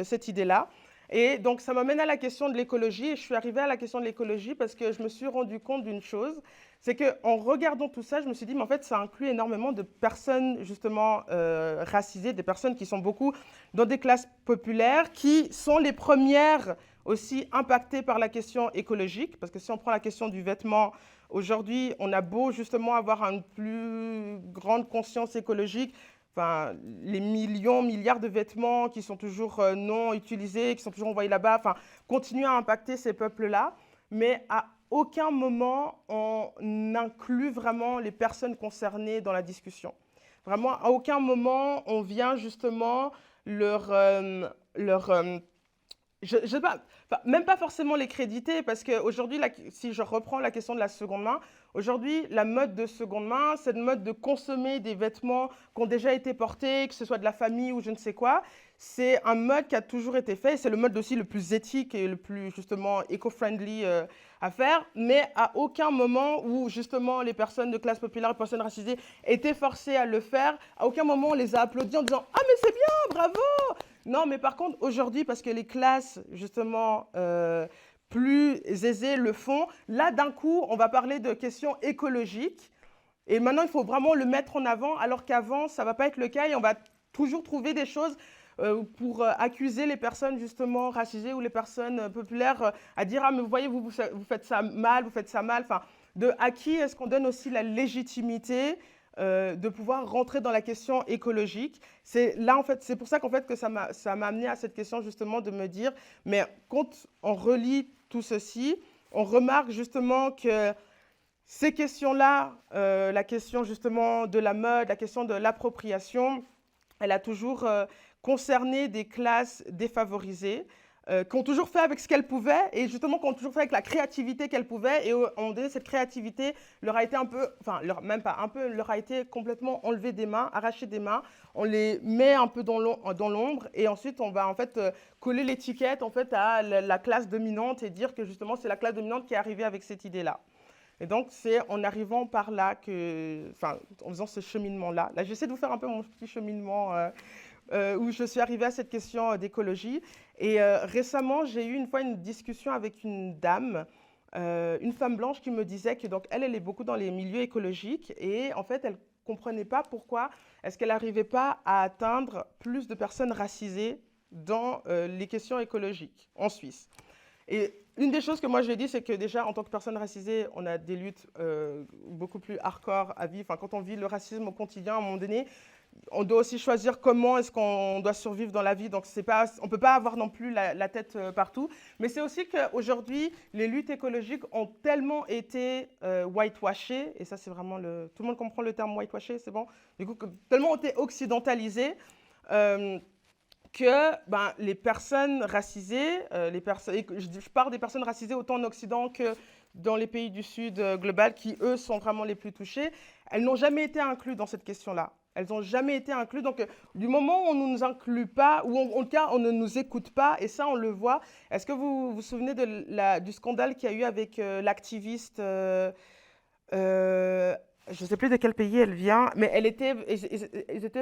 cette idée-là. Et donc, ça m'amène à la question de l'écologie. Et je suis arrivée à la question de l'écologie parce que je me suis rendu compte d'une chose, c'est qu'en regardant tout ça, je me suis dit, mais en fait, ça inclut énormément de personnes, justement, racisées, des personnes qui sont beaucoup dans des classes populaires, qui sont les premières aussi impactées par la question écologique. Parce que si on prend la question du vêtement, aujourd'hui, on a beau, justement, avoir une plus grande conscience écologique, enfin, les millions, milliards de vêtements qui sont toujours non utilisés, qui sont toujours envoyés là-bas, enfin, continuent à impacter ces peuples-là, mais à aucun moment on inclut vraiment les personnes concernées dans la discussion. Vraiment, à aucun moment on vient justement leur je sais pas, enfin, même pas forcément les créditer, parce qu'aujourd'hui, si je reprends la question de la seconde main, aujourd'hui, la mode de seconde main, c'est une mode de consommer des vêtements qui ont déjà été portés, que ce soit de la famille ou je ne sais quoi. C'est un mode qui a toujours été fait, et c'est le mode aussi le plus éthique et le plus, justement, éco-friendly à faire, mais à aucun moment où, justement, les personnes de classe populaire, les personnes racisées étaient forcées à le faire, à aucun moment on les a applaudis en disant « Ah, mais c'est bien, bravo !» Non, mais par contre, aujourd'hui, parce que les classes, justement, plus aisées le font, là, d'un coup, on va parler de questions écologiques. Et maintenant, il faut vraiment le mettre en avant, alors qu'avant, ça ne va pas être le cas. Et on va toujours trouver des choses pour accuser les personnes, justement, racisées ou les personnes populaires, à dire « Ah, mais vous voyez, vous faites ça mal, vous faites ça mal. » Enfin, à qui est-ce qu'on donne aussi la légitimité de pouvoir rentrer dans la question écologique. C'est là, en fait, c'est pour ça qu'en fait, que ça m'a amené à cette question, justement, de me dire, mais quand on relit tout ceci, on remarque justement que ces questions-là, la question justement de la mode, la question de l'appropriation, elle a toujours concerné des classes défavorisées, qui ont toujours fait avec ce qu'elles pouvaient, et justement qui ont toujours fait avec la créativité qu'elles pouvaient, et à un moment donné, cette créativité leur a été un peu, enfin, même pas un peu, leur a été complètement enlevée des mains, arrachée des mains, on les met un peu dans l'ombre, et ensuite on va en fait coller l'étiquette en fait à la classe dominante, et dire que justement c'est la classe dominante qui est arrivée avec cette idée-là. Et donc, c'est en arrivant par là enfin, en faisant ce cheminement-là. Là, j'essaie de vous faire un peu mon petit cheminement où je suis arrivée à cette question d'écologie. Et récemment, j'ai eu une fois une discussion avec une dame, une femme blanche qui me disait que donc elle est beaucoup dans les milieux écologiques et en fait, elle comprenait pas pourquoi est-ce qu'elle n'arrivait pas à atteindre plus de personnes racisées dans les questions écologiques en Suisse. Et une des choses que moi je lui ai dit, c'est que déjà, en tant que personne racisée, on a des luttes beaucoup plus hardcore à vivre. Enfin, quand on vit le racisme au quotidien, à un moment donné, on doit aussi choisir comment est-ce qu'on doit survivre dans la vie. Donc, on ne peut pas avoir non plus la tête partout. Mais c'est aussi qu'aujourd'hui, les luttes écologiques ont tellement été whitewashées, et ça, c'est vraiment tout le monde comprend le terme whitewashé, c'est bon? Du coup, tellement ont été occidentalisées. Que les personnes racisées, je parle des personnes racisées autant en Occident que dans les pays du Sud global, qui, eux, sont vraiment les plus touchés, elles n'ont jamais été incluses dans cette question-là. Elles n'ont jamais été incluses. Donc, du moment où on ne nous inclut pas, ou en tout cas, on ne nous écoute pas, et ça, on le voit. Est-ce que vous vous souvenez du scandale qu'il y a eu avec l'activiste je ne sais plus de quel pays elle vient, mais ils étaient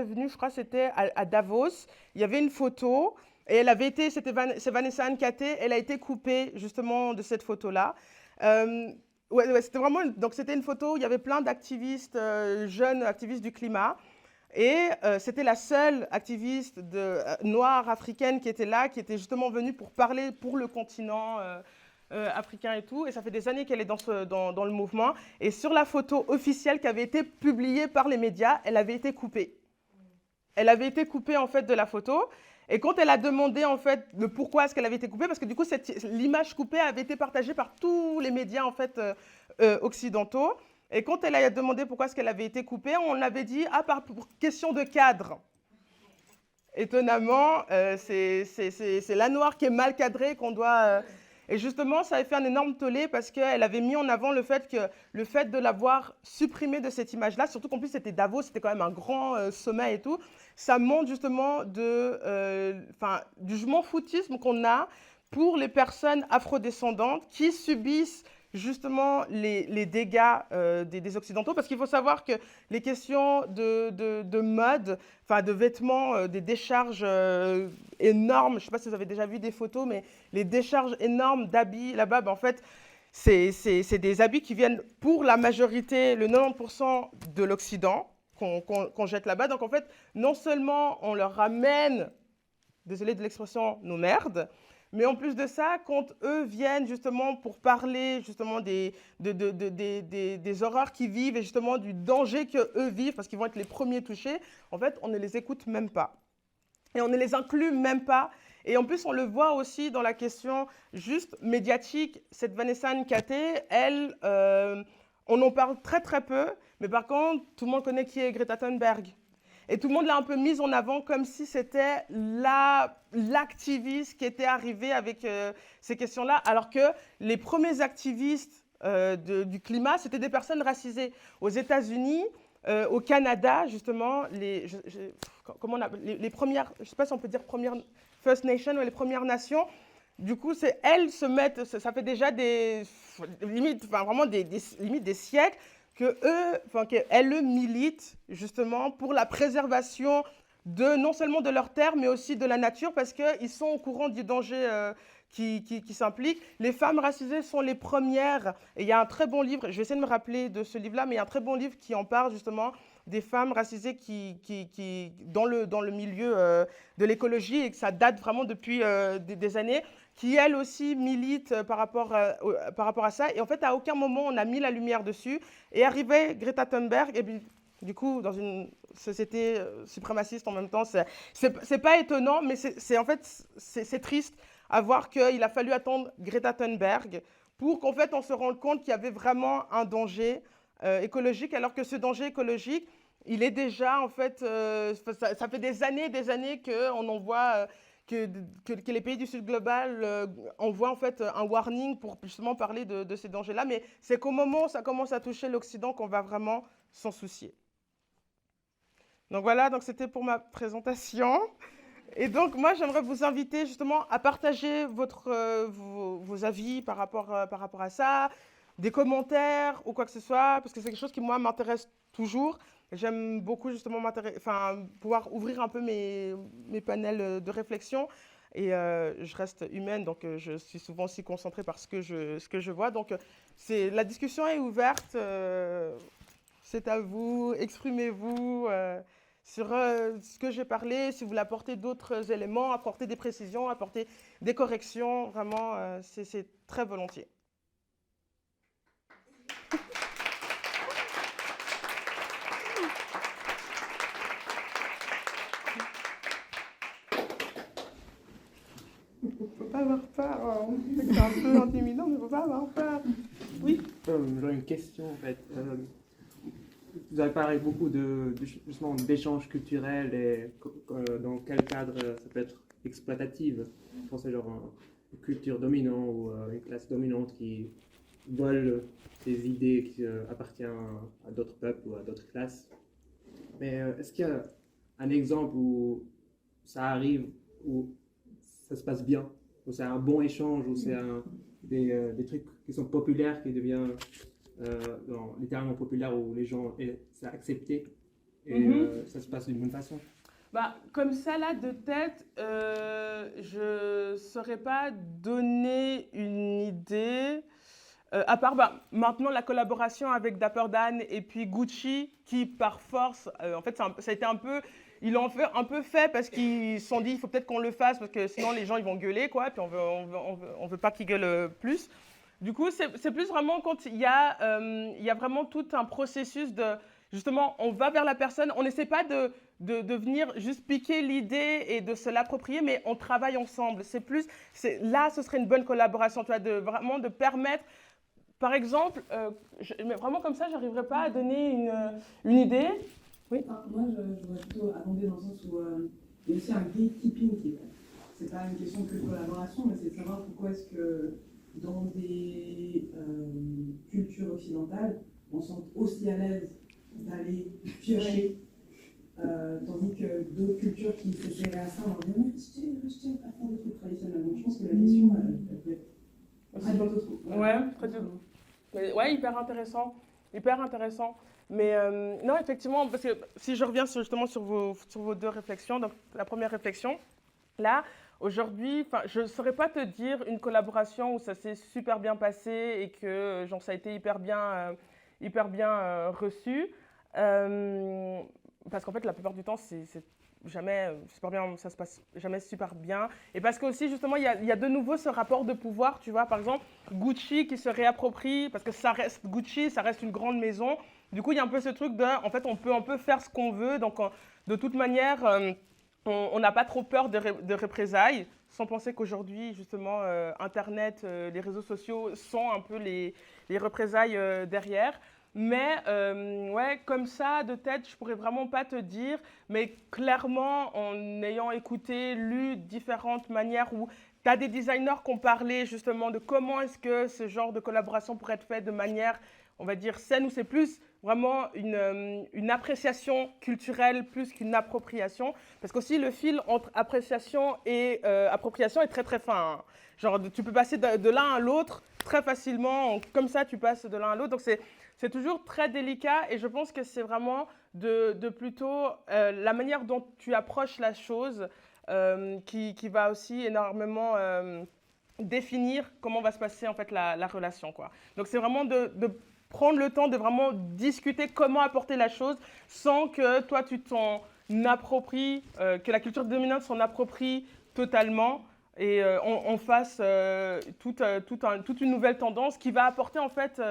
venus, je crois, c'était à Davos. Il y avait une photo, et c'est Vanessa Ankate, elle a été coupée justement de cette photo-là. Ouais, c'était une photo où il y avait plein d'activistes, jeunes activistes du climat. Et c'était la seule activiste noire africaine qui était là, qui était justement venue pour parler pour le continent africain et tout. Et ça fait des années qu'elle est dans le mouvement. Et sur la photo officielle qui avait été publiée par les médias, elle avait été coupée. Elle avait été coupée en fait de la photo. Et quand elle a demandé en fait le pourquoi est-ce qu'elle avait été coupée, parce que du coup l'image coupée avait été partagée par tous les médias en fait occidentaux. Et quand elle a demandé pourquoi est-ce qu'elle avait été coupée, on avait dit pour question de cadre. Étonnamment, c'est la noire qui est mal cadrée qu'on doit. Et justement, ça avait fait un énorme tollé parce qu'elle avait mis en avant le fait de l'avoir supprimé de cette image-là, surtout qu'en plus c'était Davos, c'était quand même un grand sommet et tout, ça montre justement du je m'en foutisme qu'on a pour les personnes afrodescendantes qui subissent justement les dégâts des Occidentaux, parce qu'il faut savoir que les questions de mode, enfin de vêtements, des décharges énormes, je ne sais pas si vous avez déjà vu des photos, mais les décharges énormes d'habits là-bas, ben, en fait, c'est des habits qui viennent pour la majorité, le 90% de l'Occident, qu'on jette là-bas. Donc en fait, non seulement on leur ramène, désolé de l'expression, nos merdes, mais en plus de ça, quand eux viennent justement pour parler justement des horreurs qu'ils vivent et justement du danger qu'eux vivent, parce qu'ils vont être les premiers touchés, en fait, on ne les écoute même pas. Et on ne les inclut même pas. Et en plus, on le voit aussi dans la question juste médiatique. Cette Vanessa Nkate, elle, on en parle très très peu, mais par contre, tout le monde connaît qui est Greta Thunberg. Et tout le monde l'a un peu mise en avant comme si c'était l'activiste qui était arrivé avec ces questions-là, alors que les premiers activistes du climat, c'était des personnes racisées. Aux États-Unis, au Canada, justement, les premières, je ne sais pas si on peut dire premières First Nation ou les Premières Nations, du coup, elles se mettent, ça fait déjà limite, enfin, vraiment limite des siècles, qu'elles militent justement pour la préservation non seulement de leurs terres, mais aussi de la nature, parce qu'ils sont au courant du danger qui s'implique. Les femmes racisées sont les premières, et il y a un très bon livre, je vais essayer de me rappeler de ce livre-là, mais il y a un très bon livre qui en parle justement des femmes racisées dans le milieu de l'écologie, et que ça date vraiment depuis des années, qui elle aussi milite par rapport à ça. Et en fait, à aucun moment on a mis la lumière dessus. Et arrivait Greta Thunberg, et puis du coup, dans une société suprémaciste en même temps, c'est pas étonnant, mais en fait, c'est triste à voir qu'il a fallu attendre Greta Thunberg pour qu'en fait, on se rende compte qu'il y avait vraiment un danger écologique, alors que ce danger écologique, il est déjà, en fait, ça fait des années qu'on en voit, que les pays du Sud global envoient en fait un warning pour justement parler de ces dangers-là. Mais c'est qu'au moment où ça commence à toucher l'Occident qu'on va vraiment s'en soucier. Donc voilà, donc c'était pour ma présentation. Et donc moi, j'aimerais vous inviter justement à partager vos avis par rapport à ça, des commentaires ou quoi que ce soit, parce que c'est quelque chose qui, moi, m'intéresse toujours. J'aime beaucoup justement pouvoir ouvrir un peu mes panels de réflexion. Et je reste humaine, donc je suis souvent aussi concentrée par ce que je vois. Donc la discussion est ouverte. C'est à vous, exprimez-vous sur ce que j'ai parlé. Si vous voulez apporter d'autres éléments, apporter des précisions, apporter des corrections, vraiment, c'est très volontiers. Il ne faut pas avoir peur. Hein. C'est un peu intimidant, mais il ne faut pas avoir peur. Oui. J'aurais une question en fait. Vous avez parlé beaucoup justement d'échanges culturels et dans quel cadre ça peut être exploitatif. Je pensais genre une culture dominante ou une classe dominante qui vole des idées qui appartiennent à d'autres peuples ou à d'autres classes. Mais est-ce qu'il y a un exemple où ça arrive, où ça se passe bien, où c'est un bon échange, où c'est des trucs qui sont populaires, qui deviennent littéralement populaires, où les gens c'est accepté et ça se passe d'une bonne façon? Bah, comme ça, là, de tête, je ne saurais pas donner une idée. À part maintenant la collaboration avec Dapper Dan et puis Gucci, qui par force, en fait, ça a été un peu, ils l'ont un peu fait parce qu'ils se sont dit, il faut peut-être qu'on le fasse parce que sinon les gens ils vont gueuler, quoi, puis on veut pas qu'ils gueulent plus. Du coup, c'est plus vraiment quand il y a vraiment tout un processus de, justement, on va vers la personne, on n'essaie pas de venir juste piquer l'idée et de se l'approprier, mais on travaille ensemble. Là, ce serait une bonne collaboration, tu vois, vraiment de permettre. Par exemple, mais vraiment comme ça, je n'arriverais pas à donner une idée. Oui. Moi, je voudrais plutôt abonder dans le sens où il y a aussi un gatekeeping qui est fait. C'est pas une question que de collaboration, mais c'est de savoir pourquoi est-ce que dans des cultures occidentales, on se sent aussi à l'aise d'aller piocher, tandis que d'autres cultures qui se serraient à ça, on leur dit « je tiens à faire des trucs traditionnels ». Donc je pense que la question, elle peut être très d'autres. Ouais, très bien. Ouais, hyper intéressant. Hyper intéressant. Mais non, effectivement, parce que si je reviens justement sur vos deux réflexions, donc la première réflexion, là, aujourd'hui, je ne saurais pas te dire une collaboration où ça s'est super bien passé et que genre, ça a été hyper bien reçu. Parce qu'en fait, la plupart du temps, c'est jamais super bien, ça se passe jamais super bien. Et parce que aussi, justement, il y a de nouveau ce rapport de pouvoir, tu vois. Par exemple, Gucci qui se réapproprie, parce que ça reste Gucci, ça reste une grande maison. Du coup, il y a un peu ce truc de, en fait, on peut un peu faire ce qu'on veut. Donc, de toute manière, on n'a pas trop peur de représailles, sans penser qu'aujourd'hui, justement, Internet, les réseaux sociaux sont un peu les représailles derrière. Mais ouais, comme ça, de tête, je pourrais vraiment pas te dire. Mais clairement, en ayant écouté, lu différentes manières où tu as des designers qui ont parlé justement de comment est-ce que ce genre de collaboration pourrait être fait de manière, on va dire, saine, où c'est plus vraiment une appréciation culturelle plus qu'une appropriation. Parce qu'aussi, le fil entre appréciation et appropriation est très très fin. Hein. Genre, tu peux passer de l'un à l'autre très facilement. Comme ça, tu passes de l'un à l'autre. Donc, c'est toujours très délicat et je pense que c'est vraiment de plutôt la manière dont tu approches la chose qui va aussi énormément définir comment va se passer en fait la relation, quoi. Donc c'est vraiment de prendre le temps de vraiment discuter comment apporter la chose sans que toi tu t'en appropries, que la culture dominante s'en approprie totalement et on fasse toute une nouvelle tendance qui va apporter en fait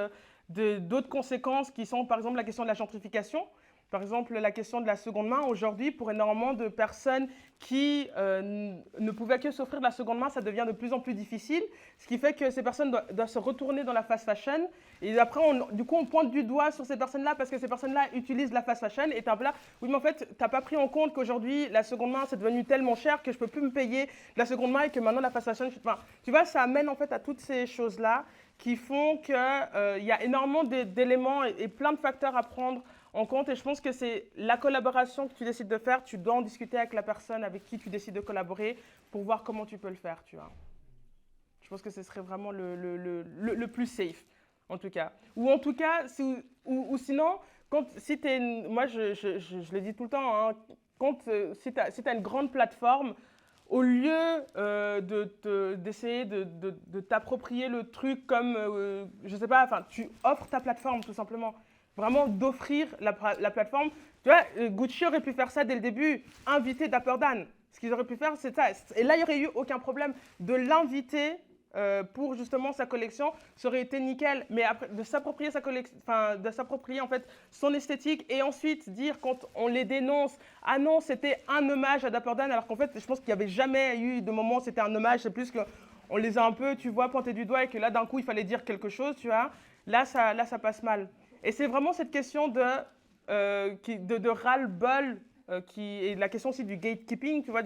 d'autres conséquences qui sont par exemple la question de la gentrification, par exemple la question de la seconde main. Aujourd'hui, pour énormément de personnes qui ne pouvaient que s'offrir de la seconde main, ça devient de plus en plus difficile, ce qui fait que ces personnes doivent se retourner dans la fast fashion. Et après, du coup, on pointe du doigt sur ces personnes-là parce que ces personnes-là utilisent la fast fashion. Et tu es un peu là, oui, mais en fait, tu n'as pas pris en compte qu'aujourd'hui, la seconde main, c'est devenu tellement cher que je ne peux plus me payer de la seconde main et que maintenant, la fast fashion, enfin, tu vois, ça amène en fait à toutes ces choses-là qui font qu'il y a énormément d'éléments et plein de facteurs à prendre en compte. Et je pense que c'est la collaboration que tu décides de faire. Tu dois en discuter avec la personne avec qui tu décides de collaborer pour voir comment tu peux le faire, tu vois. Je pense que ce serait vraiment le plus safe, en tout cas. Ou en tout cas, ou sinon, si tu es moi, je le dis tout le temps, hein, si tu as une grande plateforme, au lieu d'essayer de t'approprier le truc comme, je sais pas, enfin, tu offres ta plateforme tout simplement. Vraiment d'offrir la plateforme. Tu vois, Gucci aurait pu faire ça dès le début, inviter Dapper Dan. Ce qu'ils auraient pu faire, c'est ça. Et là, il n'y aurait eu aucun problème de l'inviter pour justement sa collection. Ça aurait été nickel. Mais après, de s'approprier sa collection, enfin, de s'approprier en fait son esthétique et ensuite dire quand on les dénonce, ah non, c'était un hommage à Dapper Dan, alors qu'en fait, je pense qu'il n'y avait jamais eu de moment où c'était un hommage. C'est plus qu'on les a un peu, tu vois, pointés du doigt et que là, d'un coup, il fallait dire quelque chose, tu vois. Là, ça passe mal. Et c'est vraiment cette question de ras-le-bol et la question aussi du gatekeeping, tu vois.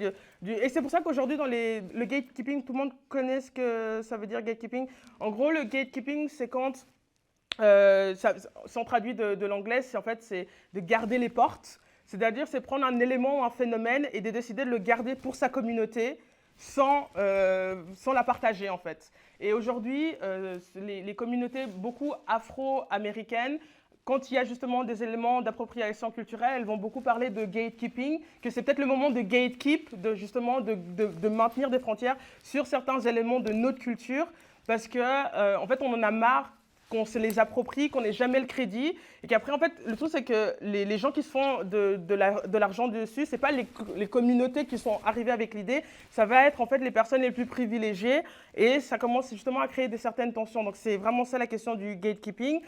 Et c'est pour ça qu'aujourd'hui, dans le gatekeeping, tout le monde connaît ce que ça veut dire gatekeeping. En gros, le gatekeeping, c'est quand, sans traduit de l'anglais, c'est de garder les portes. C'est-à-dire, c'est prendre un élément ou un phénomène et de décider de le garder pour sa communauté sans la partager, en fait. Et aujourd'hui, les communautés beaucoup afro-américaines, quand il y a justement des éléments d'appropriation culturelle, elles vont beaucoup parler de gatekeeping, que c'est peut-être le moment de gatekeep, de maintenir des frontières sur certains éléments de notre culture, parce que en fait, on en a marre qu'on se les approprie, qu'on n'ait jamais le crédit, et qu'après, en fait, le truc, c'est que les gens qui se font de l'argent dessus, c'est pas les communautés qui sont arrivées avec l'idée, ça va être en fait les personnes les plus privilégiées, et ça commence justement à créer certaines tensions. Donc, c'est vraiment ça la question du gatekeeping.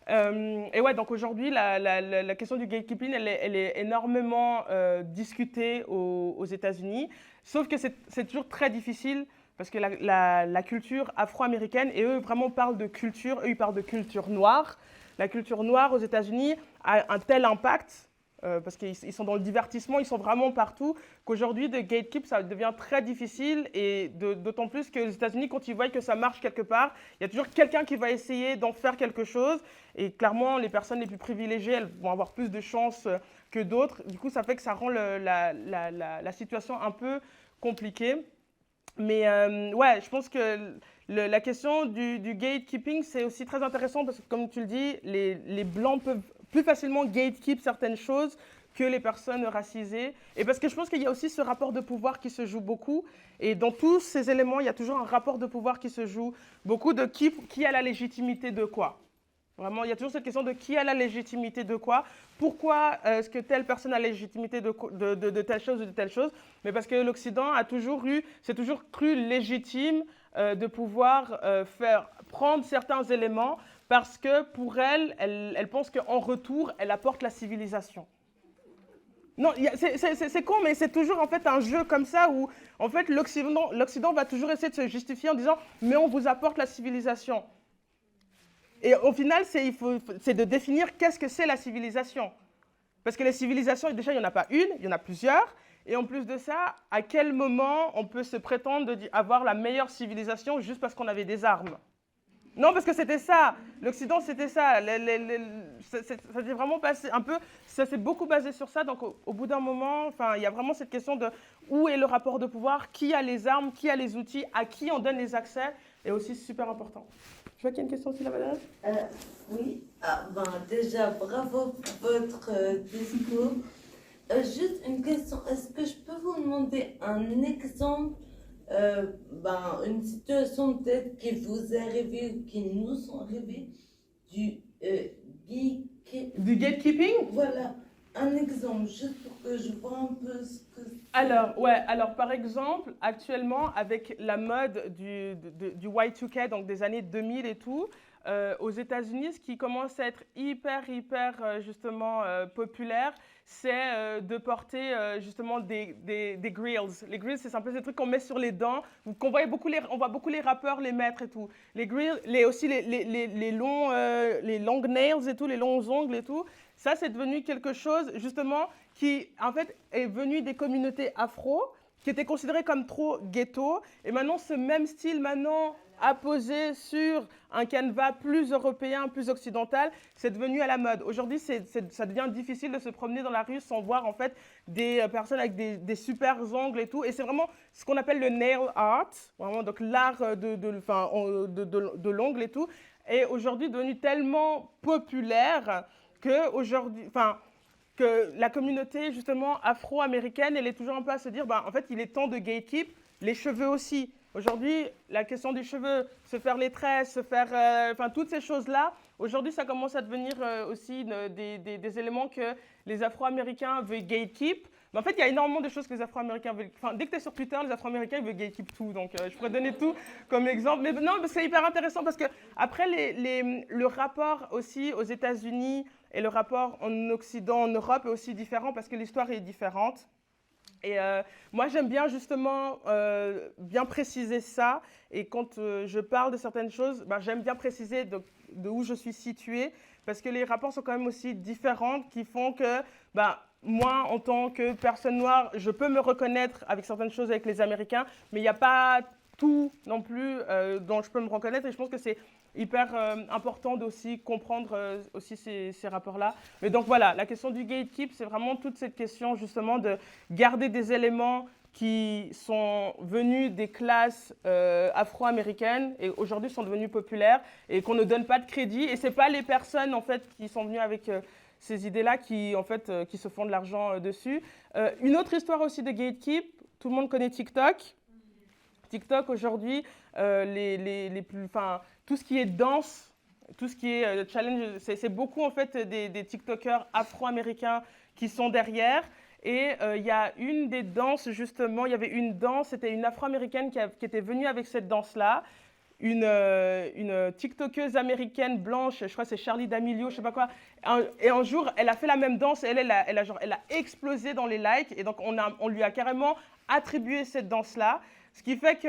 Et ouais, donc aujourd'hui, la question du gatekeeping, elle est énormément discutée aux États-Unis, sauf que c'est toujours très difficile parce que la culture afro-américaine, et eux vraiment parlent de culture, eux ils parlent de culture noire. La culture noire aux États-Unis a un tel impact parce qu'ils sont dans le divertissement, ils sont vraiment partout, qu'aujourd'hui, de gatekeep, ça devient très difficile, et d'autant plus que les États-Unis, quand ils voient que ça marche quelque part, il y a toujours quelqu'un qui va essayer d'en faire quelque chose, et clairement, les personnes les plus privilégiées, elles vont avoir plus de chances que d'autres. Du coup, ça fait que ça rend la situation un peu compliquée. Mais ouais, je pense que la question du gatekeeping, c'est aussi très intéressant parce que, comme tu le dis, les Blancs peuvent plus facilement gatekeep certaines choses que les personnes racisées. Et parce que je pense qu'il y a aussi ce rapport de pouvoir qui se joue beaucoup. Et dans tous ces éléments, il y a toujours un rapport de pouvoir qui se joue beaucoup, de qui a la légitimité de quoi. Vraiment, il y a toujours cette question de qui a la légitimité de quoi. Pourquoi est-ce que telle personne a la légitimité de telle chose ou de telle chose? Mais parce que l'Occident s'est toujours cru légitime de pouvoir prendre certains éléments parce que pour elle pense qu'en retour, elle apporte la civilisation. Non, c'est con, mais c'est toujours en fait un jeu comme ça où en fait l'Occident va toujours essayer de se justifier en disant « mais on vous apporte la civilisation ». Et au final, c'est de définir qu'est-ce que c'est la civilisation. Parce que les civilisations, déjà, il n'y en a pas une, il y en a plusieurs. Et en plus de ça, à quel moment on peut se prétendre avoir la meilleure civilisation juste parce qu'on avait des armes? Non, parce que c'était ça. L'Occident, c'était ça. Ça s'est vraiment passé un peu, ça s'est beaucoup basé sur ça. Donc, au bout d'un moment, il y a vraiment cette question de où est le rapport de pouvoir, qui a les armes, qui a les outils, à qui on donne les accès, est aussi super important. Je vois qu'il y a une question aussi là-bas. Oui, déjà, bravo pour votre discours. Juste une question, est-ce que je peux vous demander un exemple, une situation peut-être qui vous est arrivée ou qui nous sont arrivées du gatekeeping? Voilà, un exemple, juste pour que je vois un peu ce que c'est. Alors par exemple, actuellement, avec la mode du Y2K, donc des années 2000 et tout, aux États-Unis, ce qui commence à être hyper justement populaire, c'est de porter justement des grills. Les grills, c'est un peu ces trucs qu'on met sur les dents, on voit beaucoup les rappeurs les mettre et tout. Les grills, aussi les long nails et tout, les longs ongles et tout, ça c'est devenu quelque chose justement qui en fait est venu des communautés afro, qui étaient considérées comme trop ghetto, et maintenant ce même style apposé sur un canevas plus européen, plus occidental, c'est devenu à la mode. Aujourd'hui, ça devient difficile de se promener dans la rue sans voir en fait des personnes avec des super ongles et tout. Et c'est vraiment ce qu'on appelle le nail art, vraiment, donc l'art de l'ongle et tout, est aujourd'hui devenu tellement populaire que la communauté justement afro-américaine, elle est toujours un peu à se dire, en fait, il est temps de gatekeep, les cheveux aussi. Aujourd'hui, la question des cheveux, se faire les tresses, se faire, toutes ces choses-là, aujourd'hui, ça commence à devenir aussi des éléments que les Afro-Américains veulent gatekeep. Mais en fait, il y a énormément de choses que les Afro-Américains veulent. Dès que tu es sur Twitter, les Afro-Américains veulent gatekeep tout. Donc, je pourrais donner tout comme exemple. Mais non, c'est hyper intéressant parce que après, le rapport aussi aux États-Unis et le rapport en Occident, en Europe est aussi différent parce que l'histoire est différente. Et moi, j'aime bien justement bien préciser ça. Et quand je parle de certaines choses, j'aime bien préciser de où je suis située parce que les rapports sont quand même aussi différents qui font que moi, en tant que personne noire, je peux me reconnaître avec certaines choses avec les Américains, mais il n'y a pas tout non plus dont je peux me reconnaître. Et je pense que c'est hyper important d'aussi comprendre aussi ces rapports-là. Mais donc voilà, la question du gatekeep, c'est vraiment toute cette question justement de garder des éléments qui sont venus des classes afro-américaines et aujourd'hui sont devenus populaires et qu'on ne donne pas de crédit. Et ce n'est pas les personnes en fait, qui sont venues avec ces idées-là qui se font de l'argent dessus. Une autre histoire aussi de gatekeep, tout le monde connaît TikTok. TikTok aujourd'hui, tout ce qui est danse, tout ce qui est challenge, c'est beaucoup en fait des TikTokers afro-américains qui sont derrière. Et il y a une des danses justement, il y avait une danse, c'était une afro-américaine qui était venue avec cette danse-là. Une TikTokeuse américaine blanche, je crois que c'est Charli D'Amelio, je sais pas quoi. Et un jour, elle a fait la même danse et elle a explosé dans les likes. Et donc, on lui a carrément attribué cette danse-là. Ce qui fait que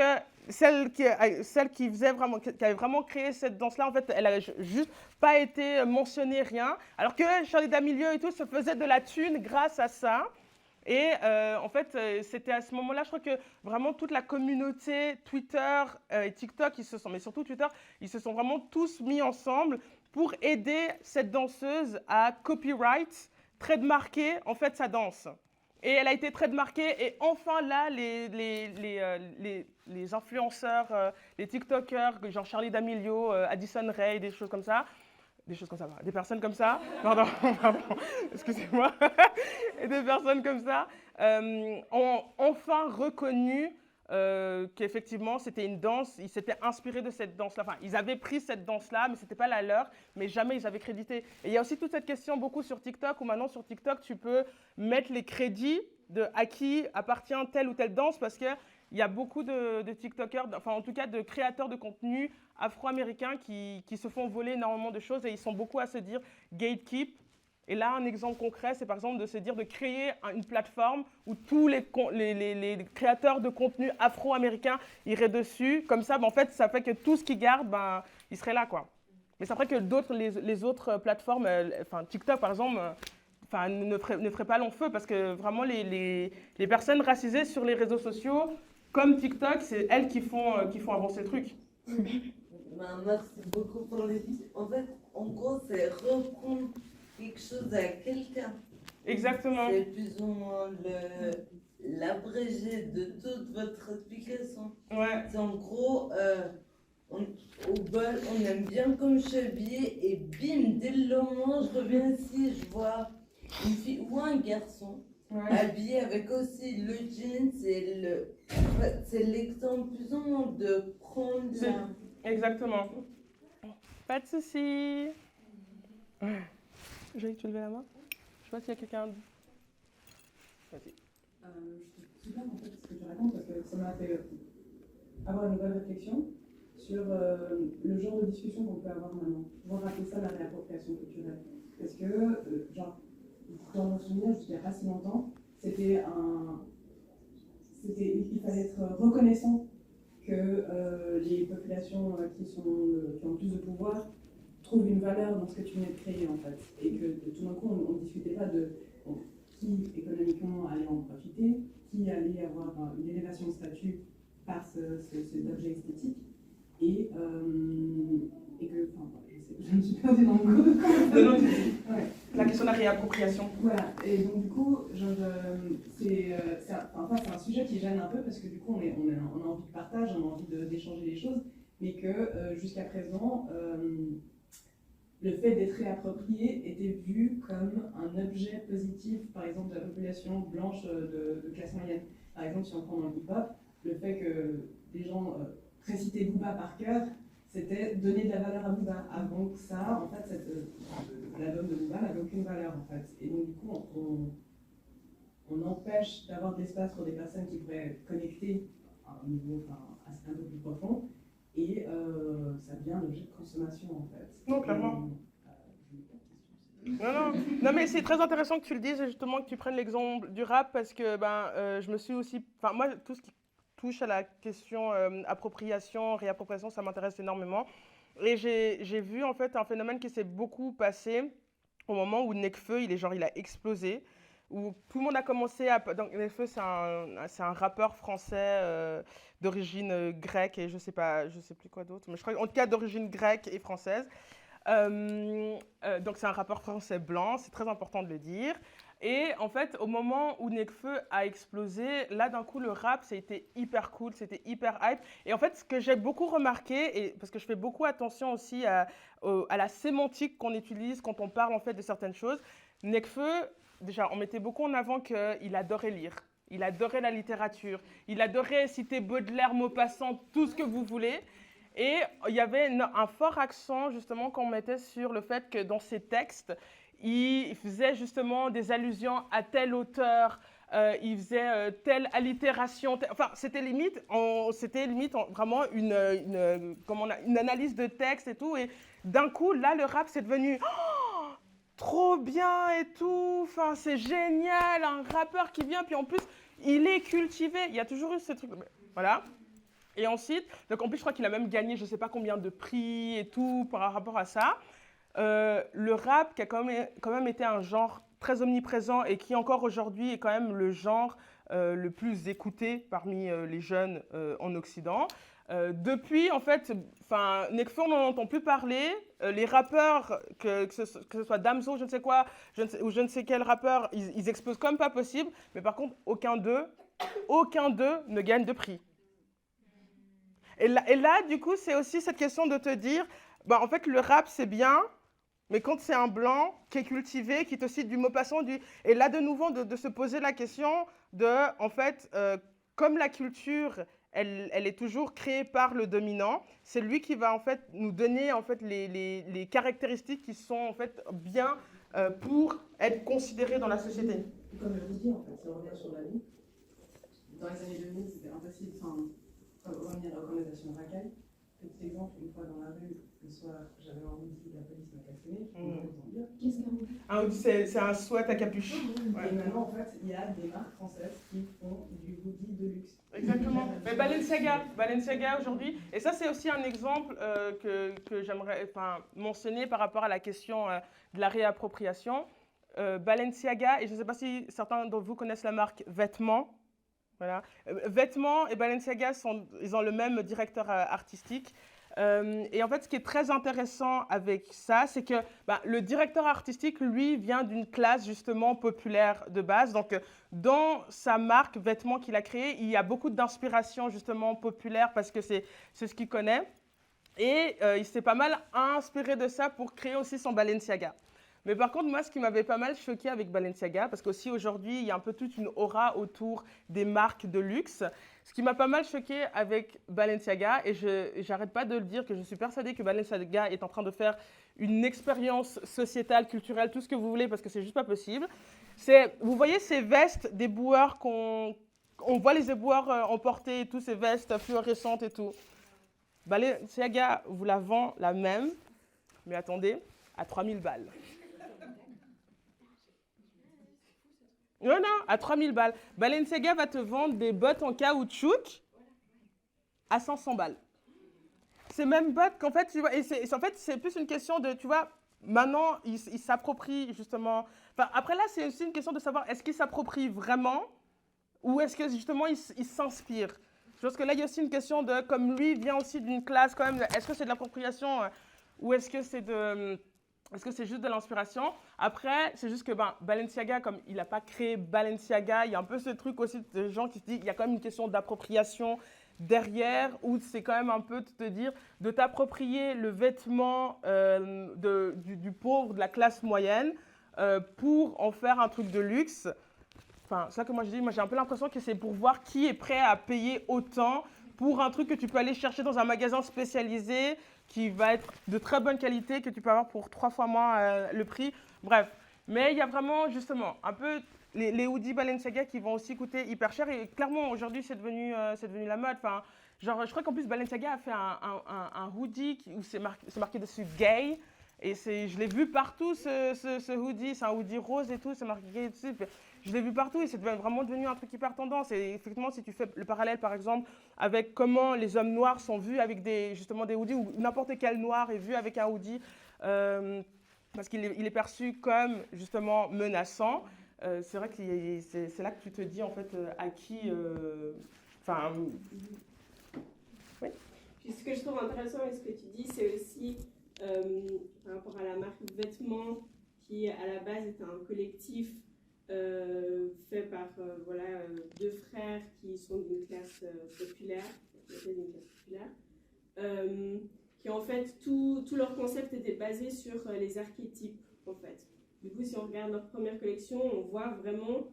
celle qui faisait vraiment, qui avait vraiment créé cette danse-là, en fait, elle n'avait juste pas été mentionnée, rien. Alors que Charli D'Amelio et tout se faisait de la thune grâce à ça. Et en fait, c'était à ce moment-là, je crois que vraiment toute la communauté Twitter et TikTok, mais surtout Twitter, ils se sont vraiment tous mis ensemble pour aider cette danseuse à copyright, trademarker en fait sa danse. Et elle a été trademarkée et enfin là, les influenceurs, les TikTokers, genre Charli D'Amelio, Addison Rae, des choses comme ça, des personnes comme ça, pardon, excusez-moi, et des personnes comme ça ont enfin reconnu qu'effectivement c'était une danse, ils s'étaient inspirés de cette danse-là, enfin ils avaient pris cette danse-là, mais ce n'était pas la leur, mais jamais ils avaient crédité. Et il y a aussi toute cette question beaucoup sur TikTok, où maintenant sur TikTok tu peux mettre les crédits de à qui appartient telle ou telle danse, parce qu'il y a beaucoup de TikTokers, enfin en tout cas de créateurs de contenu afro-américains qui se font voler énormément de choses et ils sont beaucoup à se dire gatekeep. Et là, un exemple concret, c'est par exemple de se dire de créer une plateforme où tous les créateurs de contenu afro-américains iraient dessus. Comme ça, en fait, ça fait que tout ce qu'ils gardent, il serait là, quoi. Mais c'est vrai que les autres plateformes, enfin TikTok par exemple, ne ferait pas long feu parce que vraiment les personnes racisées sur les réseaux sociaux, comme TikTok, c'est elles qui font avancer le truc. Merci beaucoup pour les... En fait, en gros, c'est reprendre quelque chose à quelqu'un. Exactement. C'est plus ou moins l'abrégé de toute votre explication. Ouais. C'est en gros, au bol, on aime bien comme cheville et bim, dès le lendemain, je reviens ici, je vois une fille ou un garçon habillé avec aussi le jean, c'est l'exemple plus ou moins de prendre la... Exactement. Pas de souci. J'ai que tu levais la main. Je sais pas s'il y a quelqu'un. Vas-y. Je suis super en fait ce que tu racontes parce que ça m'a fait avoir une nouvelle réflexion sur le genre de discussion qu'on peut avoir maintenant. On va rappeler ça la réappropriation culturelle. Parce que, genre, dans mon souvenir, jusqu'il n'y a pas si longtemps, il fallait être reconnaissant que les populations qui ont plus de pouvoir trouvent une valeur dans ce que tu venais de créer en fait. Et que tout d'un coup, on ne discutait pas de qui économiquement allait en profiter, qui allait avoir une élévation de statut par cet objet esthétique. Et que, enfin, je me suis perdue dans le coup. Ouais. La question de la réappropriation. Voilà, et donc du coup, c'est un sujet qui gêne un peu parce que du coup, on a envie de partage, on a envie d'échanger les choses, mais que jusqu'à présent, le fait d'être réapproprié était vu comme un objet positif, par exemple, de la population blanche de classe moyenne. Par exemple, si on prend dans le hip-hop, le fait que des gens récitaient Booba par cœur, c'était donner de la valeur à Booba. Avant que ça, en fait, l'album de Booba n'avait aucune valeur, en fait. Et donc, du coup, on empêche d'avoir de l'espace pour des personnes qui pourraient connecter à un niveau un peu plus profond. Et ça devient un objet de consommation, en fait. Non, clairement. Non, mais c'est très intéressant que tu le dises et justement que tu prennes l'exemple du rap parce que je me suis aussi... Enfin, moi, tout ce qui touche à la question appropriation, réappropriation, ça m'intéresse énormément. Et j'ai vu en fait un phénomène qui s'est beaucoup passé au moment où Nekfeu, il a explosé. Où tout le monde a commencé à... Donc, Nekfeu, c'est un rappeur français d'origine grecque et je sais plus quoi d'autre, mais je crois en tout cas d'origine grecque et française. Donc c'est un rappeur français blanc, c'est très important de le dire. Et en fait, au moment où Nekfeu a explosé, là d'un coup le rap, c'était hyper cool, c'était hyper hype. Et en fait, ce que j'ai beaucoup remarqué, et parce que je fais beaucoup attention aussi à la sémantique qu'on utilise quand on parle en fait de certaines choses, Nekfeu, déjà, on mettait beaucoup en avant qu'il adorait lire. Il adorait la littérature. Il adorait citer Baudelaire, Maupassant, tout ce que vous voulez. Et il y avait un fort accent, justement, qu'on mettait sur le fait que dans ses textes, il faisait justement des allusions à tel auteur, il faisait telle allitération. Enfin, c'était limite vraiment une analyse de texte et tout. Et d'un coup, là, le rap, c'est devenu... trop bien et tout, enfin c'est génial, un rappeur qui vient, puis en plus Il est cultivé. Il y a toujours eu ce truc. Voilà. Et ensuite, donc en plus, je crois qu'il a même gagné je ne sais pas combien de prix et tout par rapport à ça. Le rap qui a quand même été un genre très omniprésent et qui encore aujourd'hui est quand même le genre le plus écouté parmi les jeunes en Occident. Depuis, en fait, Nekfeu, on n'en entend plus parler. Les rappeurs, que ce soit Damso, je ne sais quoi, ou je ne sais quel rappeur, ils explosent comme pas possible. Mais par contre, aucun d'eux ne gagne de prix. Et là, du coup, c'est aussi cette question de te dire, bah, en fait, le rap, c'est bien, mais quand c'est un blanc qui est cultivé, qui te cite du mot passant, et là, de nouveau, de se poser la question de, en fait, comme la culture, elle est toujours créée par le dominant, c'est lui qui va, en fait, nous donner, en fait, les caractéristiques qui sont, en fait, bien pour être considérées dans la société. Comme je vous dis, en fait, si on revient sur la vie, dans les années 2000, c'était impossible, revenir à la colonisation racaille. Petit exemple, une fois dans la rue, le soir, j'avais un hoodie, la police m'a cassonné, je peux vous en dire. Qu'est-ce qu'un hoodie? Un hoodie, c'est un sweat à capuche. Et maintenant, en fait, il y a des marques françaises qui font du hoodie de luxe. Exactement. Mais Balenciaga aujourd'hui. Et ça, c'est aussi un exemple que j'aimerais mentionner par rapport à la question de la réappropriation. Balenciaga, et je ne sais pas si certains d'entre vous connaissent la marque Vêtements. Voilà. Vêtements et Balenciaga, ils ont le même directeur artistique. Et en fait, ce qui est très intéressant avec ça, c'est que le directeur artistique, lui, vient d'une classe justement populaire de base. Donc, dans sa marque Vêtements qu'il a créée, il y a beaucoup d'inspiration justement populaire parce que c'est ce qu'il connaît. Et il s'est pas mal inspiré de ça pour créer aussi son Balenciaga. Mais par contre, moi, ce qui m'avait pas mal choqué avec Balenciaga, parce qu'aussi aujourd'hui, il y a un peu toute une aura autour des marques de luxe. Ce qui m'a pas mal choqué avec Balenciaga, et j'arrête pas de le dire, que je suis persuadée que Balenciaga est en train de faire une expérience sociétale, culturelle, tout ce que vous voulez, parce que c'est juste pas possible. Vous voyez ces vestes des boueurs on voit les éboueurs emporter et tout, ces vestes fluorescentes et tout. Balenciaga vous la vend la même, mais attendez, à 3000 balles. Non, à 3000 balles. Balenciaga va te vendre des bottes en caoutchouc à 500 balles. Ces mêmes bottes qu'en fait, tu vois, c'est plus une question de, tu vois, maintenant, ils s'approprient justement. Après là, c'est aussi une question de savoir est-ce qu'ils s'approprient vraiment ou est-ce que justement ils s'inspirent. Je pense que là, il y a aussi une question de, comme lui vient aussi d'une classe quand même, est-ce que c'est de l'appropriation ou est-ce que c'est juste de l'inspiration? Après, c'est juste que Balenciaga, comme il n'a pas créé Balenciaga, il y a un peu ce truc aussi de gens qui se disent qu'il y a quand même une question d'appropriation derrière, où c'est quand même un peu de te dire, de t'approprier le vêtement du pauvre, de la classe moyenne, pour en faire un truc de luxe. Enfin, c'est ça que moi je dis, moi j'ai un peu l'impression que c'est pour voir qui est prêt à payer autant pour un truc que tu peux aller chercher dans un magasin spécialisé, qui va être de très bonne qualité, que tu peux avoir pour 3 fois moins le prix. Bref, mais il y a vraiment justement un peu les hoodies Balenciaga qui vont aussi coûter hyper cher. Et clairement, aujourd'hui, c'est devenu la mode. Enfin, genre, je crois qu'en plus, Balenciaga a fait un hoodie où c'est marqué dessus « gay ». Et je l'ai vu partout, ce hoodie. C'est un hoodie rose et tout, c'est marqué « gay » dessus. Je l'ai vu partout et c'est vraiment devenu un truc hyper tendance. Et effectivement, si tu fais le parallèle, par exemple, avec comment les hommes noirs sont vus avec justement des hoodies, ou n'importe quel noir est vu avec un hoodie, parce qu'il est perçu comme justement menaçant, c'est vrai que c'est là que tu te dis en fait à qui... Oui. Puis ce que je trouve intéressant avec ce que tu dis, c'est aussi par rapport à la marque Vêtements, qui à la base était un collectif fait par deux frères qui sont d'une classe populaire, qui en fait tout leur concept était basé sur les archétypes en fait. Du coup, si on regarde leur première collection, on voit vraiment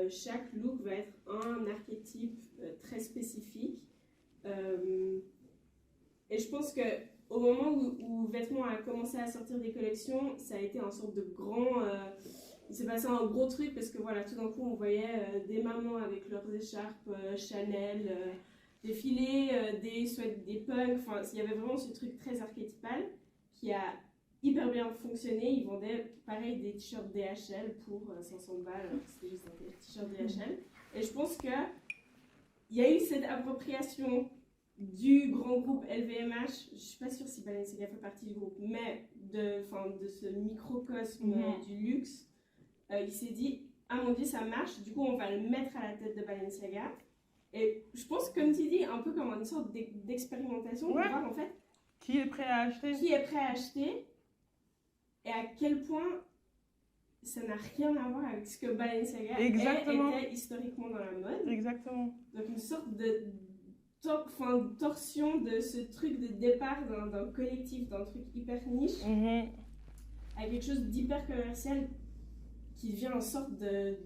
chaque look va être un archétype très spécifique. Et je pense que au moment où Vêtements a commencé à sortir des collections, ça a été un sorte de grand... il s'est passé un gros truc parce que voilà, tout d'un coup, on voyait des mamans avec leurs écharpes Chanel défiler, des punks. Enfin, il y avait vraiment ce truc très archétypal qui a hyper bien fonctionné. Ils vendaient, pareil, des t-shirts DHL pour 500 balles. C'était juste un t-shirt DHL. Et je pense qu'il y a eu cette appropriation du grand groupe LVMH. Je ne suis pas sûre si Balenciaga fait partie du groupe, mais de ce microcosme du luxe. Il s'est dit, ah mon Dieu, ça marche, du coup on va le mettre à la tête de Balenciaga. Et je pense, comme tu dis, un peu comme une sorte d'expérimentation pour voir en fait qui est prêt à acheter et à quel point ça n'a rien à voir avec ce que Balenciaga était historiquement dans la mode. Exactement. Donc une sorte de torsion de ce truc de départ d'un collectif, d'un truc hyper niche, avec quelque chose d'hyper commercial qui devient une sorte de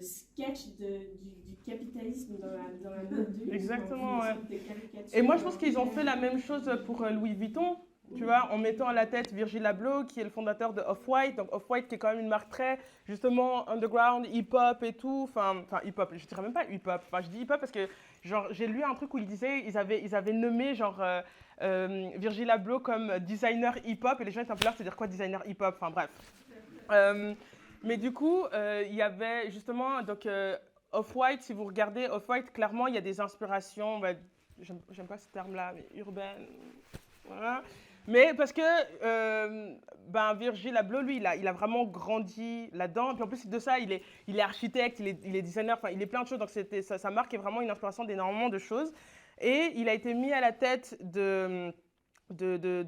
sketch du capitalisme dans la mode de luxe. Exactement, ouais. Et moi, je pense qu'ils ont fait la même chose pour Louis Vuitton, tu vois, en mettant à la tête Virgil Abloh, qui est le fondateur de Off-White. Donc Off-White, qui est quand même une marque très, justement, underground, hip-hop et tout. Enfin, hip-hop, je dirais même pas hip-hop. Enfin, je dis hip-hop parce que, genre, j'ai lu un truc où il disait, ils avaient nommé, genre, Virgil Abloh comme designer hip-hop. Et les gens étaient un peu là, c'est-à-dire quoi, designer hip-hop? Enfin, bref. Mais du coup, il y avait justement, donc, Off-White, si vous regardez, Off-White, clairement, il y a des inspirations, j'aime pas ce terme-là, mais urbaines, voilà. Mais parce que Virgil Abloh, lui, il a vraiment grandi là-dedans. Puis en plus de ça, il est architecte, il est designer, enfin, il est plein de choses. Donc sa marque est vraiment une inspiration d'énormément de choses. Et il a été mis à la tête de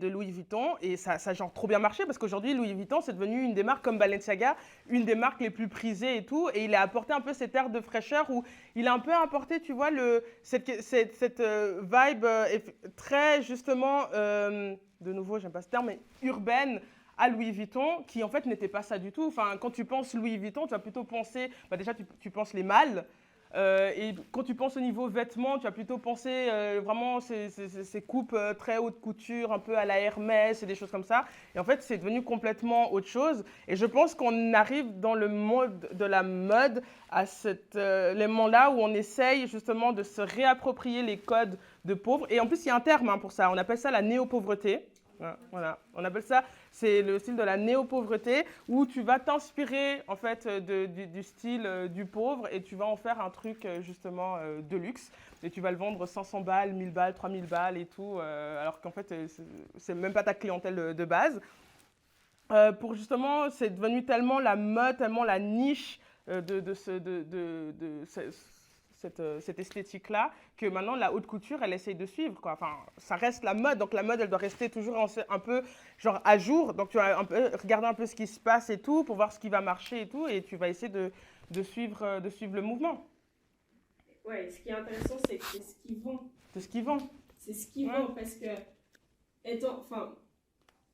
Louis Vuitton, et ça a genre trop bien marché parce qu'aujourd'hui Louis Vuitton c'est devenu une des marques comme Balenciaga, une des marques les plus prisées et tout, et il a apporté un peu cet air de fraîcheur où il a un peu apporté, tu vois, cette vibe très justement, de nouveau j'aime pas ce terme, mais urbaine à Louis Vuitton, qui en fait n'était pas ça du tout. Enfin, quand tu penses Louis Vuitton, tu vas plutôt penser, déjà tu penses les mâles. Et quand tu penses au niveau vêtements, tu vas plutôt penser vraiment ces coupes très haute couture, un peu à la Hermès et des choses comme ça. Et en fait, c'est devenu complètement autre chose. Et je pense qu'on arrive dans le monde de la mode à cet élément-là où on essaye justement de se réapproprier les codes de pauvres. Et en plus, il y a un terme pour ça. On appelle ça la néo-pauvreté. Voilà, on appelle ça, c'est le style de la néo-pauvreté, où tu vas t'inspirer en fait du style du pauvre et tu vas en faire un truc justement de luxe, et tu vas le vendre 500 balles, 1000 balles, 3000 balles et tout, alors qu'en fait c'est même pas ta clientèle de base. Pour justement, c'est devenu tellement la mode, tellement la niche cette esthétique-là, que maintenant la haute couture, elle essaye de suivre, quoi. Enfin, ça reste la mode, donc la mode, elle doit rester toujours un peu genre à jour. Donc tu vas regarder un peu ce qui se passe et tout, pour voir ce qui va marcher et tout, et tu vas essayer de suivre le mouvement. Ouais, ce qui est intéressant, c'est que c'est ce qu'ils vendent. C'est ce qu'ils vendent. C'est ce qu'ils vendent, parce que,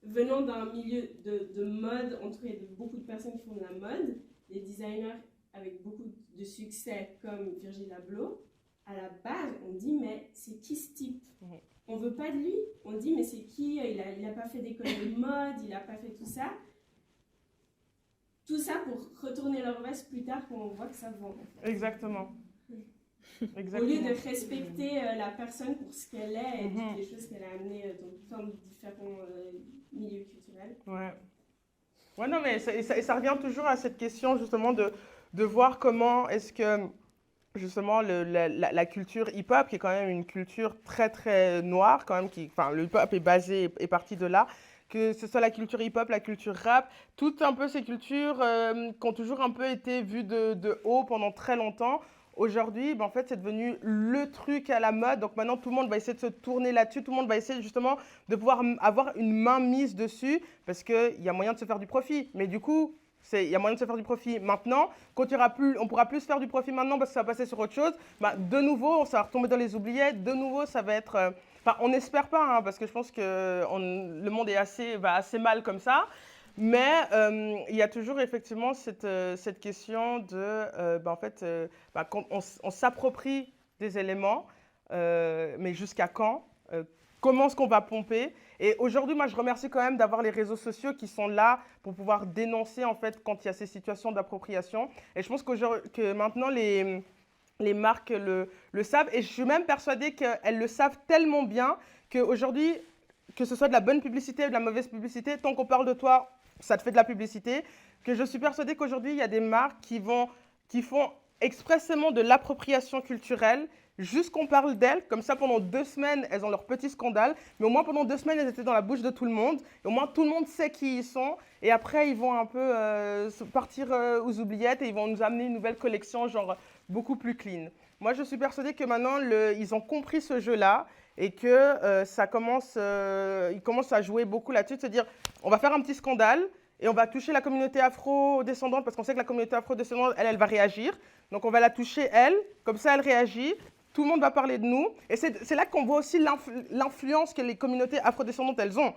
venant d'un milieu de mode, entouré de beaucoup de personnes qui font de la mode, les designers avec beaucoup de succès comme Virgil Abloh, à la base, on dit mais c'est qui ce type? On veut pas de lui. On dit mais c'est qui? Il a pas fait d'école de mode, il a pas fait tout ça. Tout ça pour retourner leur veste plus tard quand on voit que ça vend. En fait. Exactement. Au lieu de respecter la personne pour ce qu'elle est et toutes les choses qu'elle a amenées dans différents milieux culturels. Ouais, non, mais ça revient toujours à cette question justement de voir comment est-ce que justement la culture hip-hop, qui est quand même une culture très très noire, quand même, le hip-hop est parti de là, que ce soit la culture hip-hop, la culture rap, toutes un peu ces cultures qui ont toujours un peu été vues de haut pendant très longtemps. Aujourd'hui, en fait, c'est devenu le truc à la mode. Donc maintenant, tout le monde va essayer de se tourner là-dessus. Tout le monde va essayer justement de pouvoir avoir une main mise dessus parce qu'il y a moyen de se faire du profit. Mais du coup, il y a moyen de se faire du profit maintenant. Quand on pourra plus se faire du profit maintenant parce que ça va passer sur autre chose, de nouveau, ça va retomber dans les oubliettes. De nouveau, ça va être... on n'espère pas, parce que je pense que le monde va assez mal comme ça. Mais il y a toujours effectivement cette question de, quand on s'approprie des éléments, mais jusqu'à quand? Comment est-ce qu'on va pomper? Et aujourd'hui, moi, je remercie quand même d'avoir les réseaux sociaux qui sont là pour pouvoir dénoncer, en fait, quand il y a ces situations d'appropriation. Et je pense que maintenant, les marques le savent. Et je suis même persuadée qu'elles le savent tellement bien qu'aujourd'hui, que ce soit de la bonne publicité ou de la mauvaise publicité, tant qu'on parle de toi, ça te fait de la publicité, que je suis persuadée qu'aujourd'hui, il y a des marques qui font expressément de l'appropriation culturelle, juste qu'on parle d'elles, comme ça pendant 2 semaines, elles ont leur petit scandale, mais au moins pendant 2 semaines, elles étaient dans la bouche de tout le monde, et au moins tout le monde sait qui ils sont, et après ils vont un peu partir aux oubliettes, et ils vont nous amener une nouvelle collection, genre beaucoup plus clean. Moi, je suis persuadée que maintenant, ils ont compris ce jeu-là, et que ils commencent à jouer beaucoup là-dessus, de se dire, on va faire un petit scandale, et on va toucher la communauté afro-descendante, parce qu'on sait que la communauté afro-descendante, elle va réagir. Donc on va la toucher, elle, comme ça elle réagit, tout le monde va parler de nous. Et c'est là qu'on voit aussi l'influence que les communautés afro-descendantes, elles ont.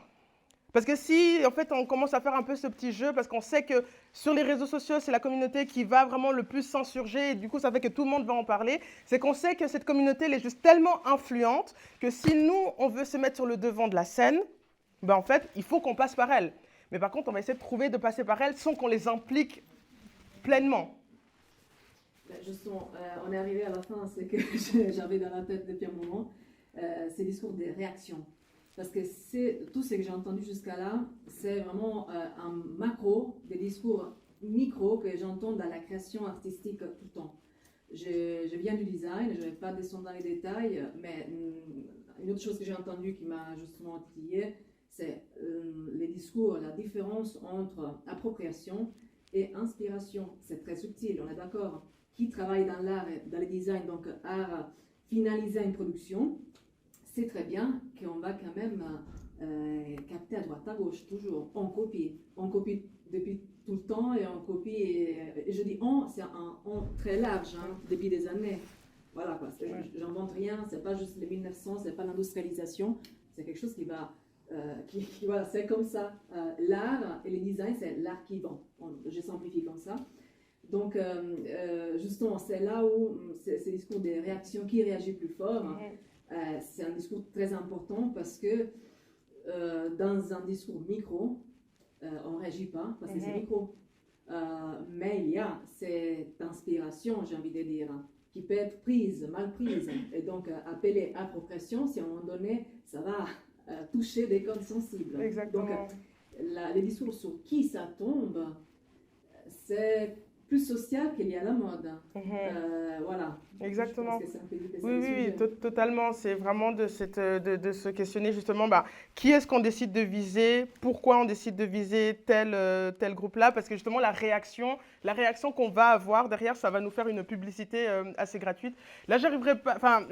Parce que si, en fait, on commence à faire un peu ce petit jeu, parce qu'on sait que sur les réseaux sociaux, c'est la communauté qui va vraiment le plus s'insurger, et du coup, ça fait que tout le monde va en parler, c'est qu'on sait que cette communauté, elle est juste tellement influente que si nous, on veut se mettre sur le devant de la scène, ben en fait, il faut qu'on passe par elle. Mais par contre, on va essayer de trouver de passer par elle sans qu'on les implique pleinement. Justement, on est arrivé à la fin, c'est que j'avais dans la tête depuis un moment, ces discours des réactions. Parce que tout ce que j'ai entendu jusqu'à là, c'est vraiment un macro des discours micro que j'entends dans la création artistique tout le temps. Je viens du design, je ne vais pas descendre dans les détails, mais une autre chose que j'ai entendue qui m'a justement titillée, c'est les discours, la différence entre appropriation et inspiration. C'est très subtil, on est d'accord. Qui travaille dans l'art, dans le design, donc art finaliser une production, c'est très bien qu'on va quand même capter à droite à gauche, toujours. On copie depuis tout le temps et on copie. Et je dis on, c'est un on très large, hein, depuis des années. Voilà quoi, j'invente rien, c'est pas juste les 1900, c'est pas l'industrialisation, c'est quelque chose qui va. Voilà, c'est comme ça. L'art et le design, c'est l'art qui vend. Je simplifie comme ça. Donc, justement, c'est là où ce discours des réactions, qui réagit plus fort, c'est un discours très important parce que dans un discours micro, on ne réagit pas parce que c'est micro. Mais il y a cette inspiration, j'ai envie de dire, qui peut être prise, mal prise. Et donc, appelée appropriation, si à un moment donné, ça va toucher des cordes sensibles. Exactement. Donc, les discours sur qui ça tombe, c'est plus social qu'il y a la mode. Voilà. Exactement. Je pense que c'est un peu difficile Oui, sujet. totalement. C'est vraiment de se questionner justement, qui est-ce qu'on décide de viser, pourquoi on décide de viser tel groupe-là, parce que justement la réaction qu'on va avoir derrière, ça va nous faire une publicité assez gratuite. Là, j'arriverai pas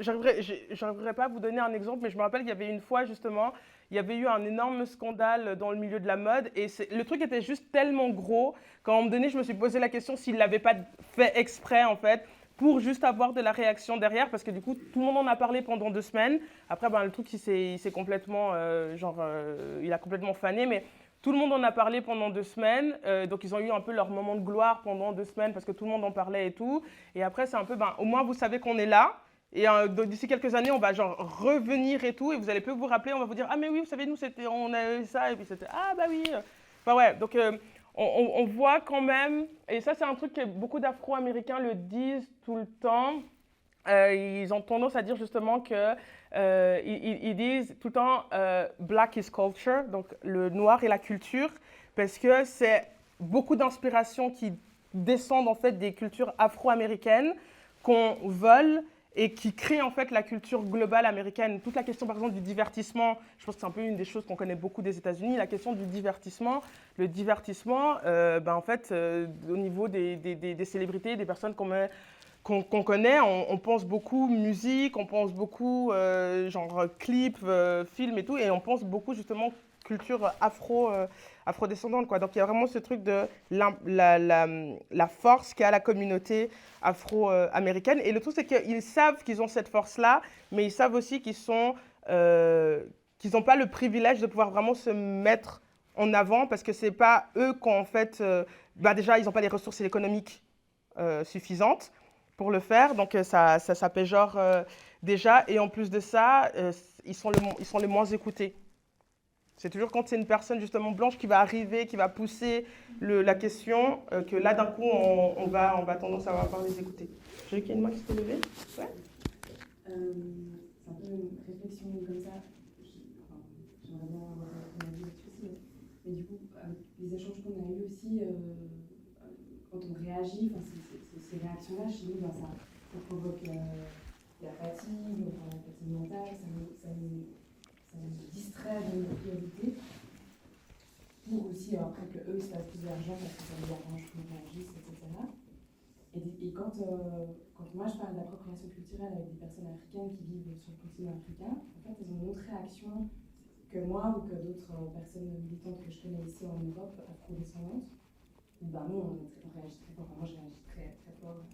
à vous donner un exemple, mais je me rappelle qu'il y avait une fois justement, il y avait eu un énorme scandale dans le milieu de la mode et le truc était juste tellement gros qu'à un moment donné, je me suis posé la question s'il ne l'avait pas fait exprès en fait, pour juste avoir de la réaction derrière, parce que du coup, tout le monde en a parlé pendant 2 semaines. Après, le truc, il s'est complètement, il a complètement fané, mais tout le monde en a parlé pendant 2 semaines. Donc, ils ont eu un peu leur moment de gloire pendant 2 semaines, parce que tout le monde en parlait et tout. Et après, c'est un peu, au moins, vous savez qu'on est là. Et d'ici quelques années, on va revenir et tout, et vous allez plus vous rappeler, on va vous dire, ah mais oui, vous savez, nous, on a eu ça, et puis c'était, ah bah oui. Enfin ouais, donc on voit quand même, et ça c'est un truc que beaucoup d'Afro-Américains le disent tout le temps, ils ont tendance à dire justement que, ils disent tout le temps Black is culture, donc le noir et la culture, parce que c'est beaucoup d'inspirations qui descendent en fait des cultures afro-américaines qu'on vole et qui crée en fait la culture globale américaine. Toute la question par exemple du divertissement, je pense que c'est un peu une des choses qu'on connaît beaucoup des États-Unis, la question du divertissement. Le divertissement, en fait, au niveau des célébrités, des personnes qu'on connaît, on pense beaucoup musique, on pense beaucoup clips, films et tout, et on pense beaucoup justement culture afro-descendante, quoi. Donc il y a vraiment ce truc de la force qu'a la communauté afro-américaine. Et le truc, c'est qu'ils savent qu'ils ont cette force-là, mais ils savent aussi qu'ils n'ont pas le privilège de pouvoir vraiment se mettre en avant, parce que c'est pas eux qui ont en fait... déjà, ils n'ont pas les ressources économiques suffisantes pour le faire, donc ça péjore déjà. Et en plus de ça, ils sont les moins écoutés. C'est toujours quand c'est une personne justement blanche qui va arriver, qui va pousser la question, que là d'un coup on va tendance à avoir les écouter. J'ai vu qu'il y a une main qui s'est levée. Ouais. C'est un peu une réflexion comme ça. J'aimerais bien avoir ton avis là-dessus aussi. Mais du coup, avec les échanges qu'on a eus aussi, quand on réagit, enfin, ces réactions-là, chez nous, ben, ça provoque la fatigue, enfin, la fatigue mentale, ça nous distrait de nos priorités. Pour aussi, après que eux, ils se fassent plus d'argent parce que ça les arrange qu'on réagisse, etc. Et quand moi je parle d'appropriation culturelle avec des personnes africaines qui vivent sur le continent africain, en fait, elles ont une autre réaction que moi ou que d'autres personnes militantes que je connais ici en Europe, afro-descendantes. Ben nous, on réagit très fort. Moi, je réagis très, très fort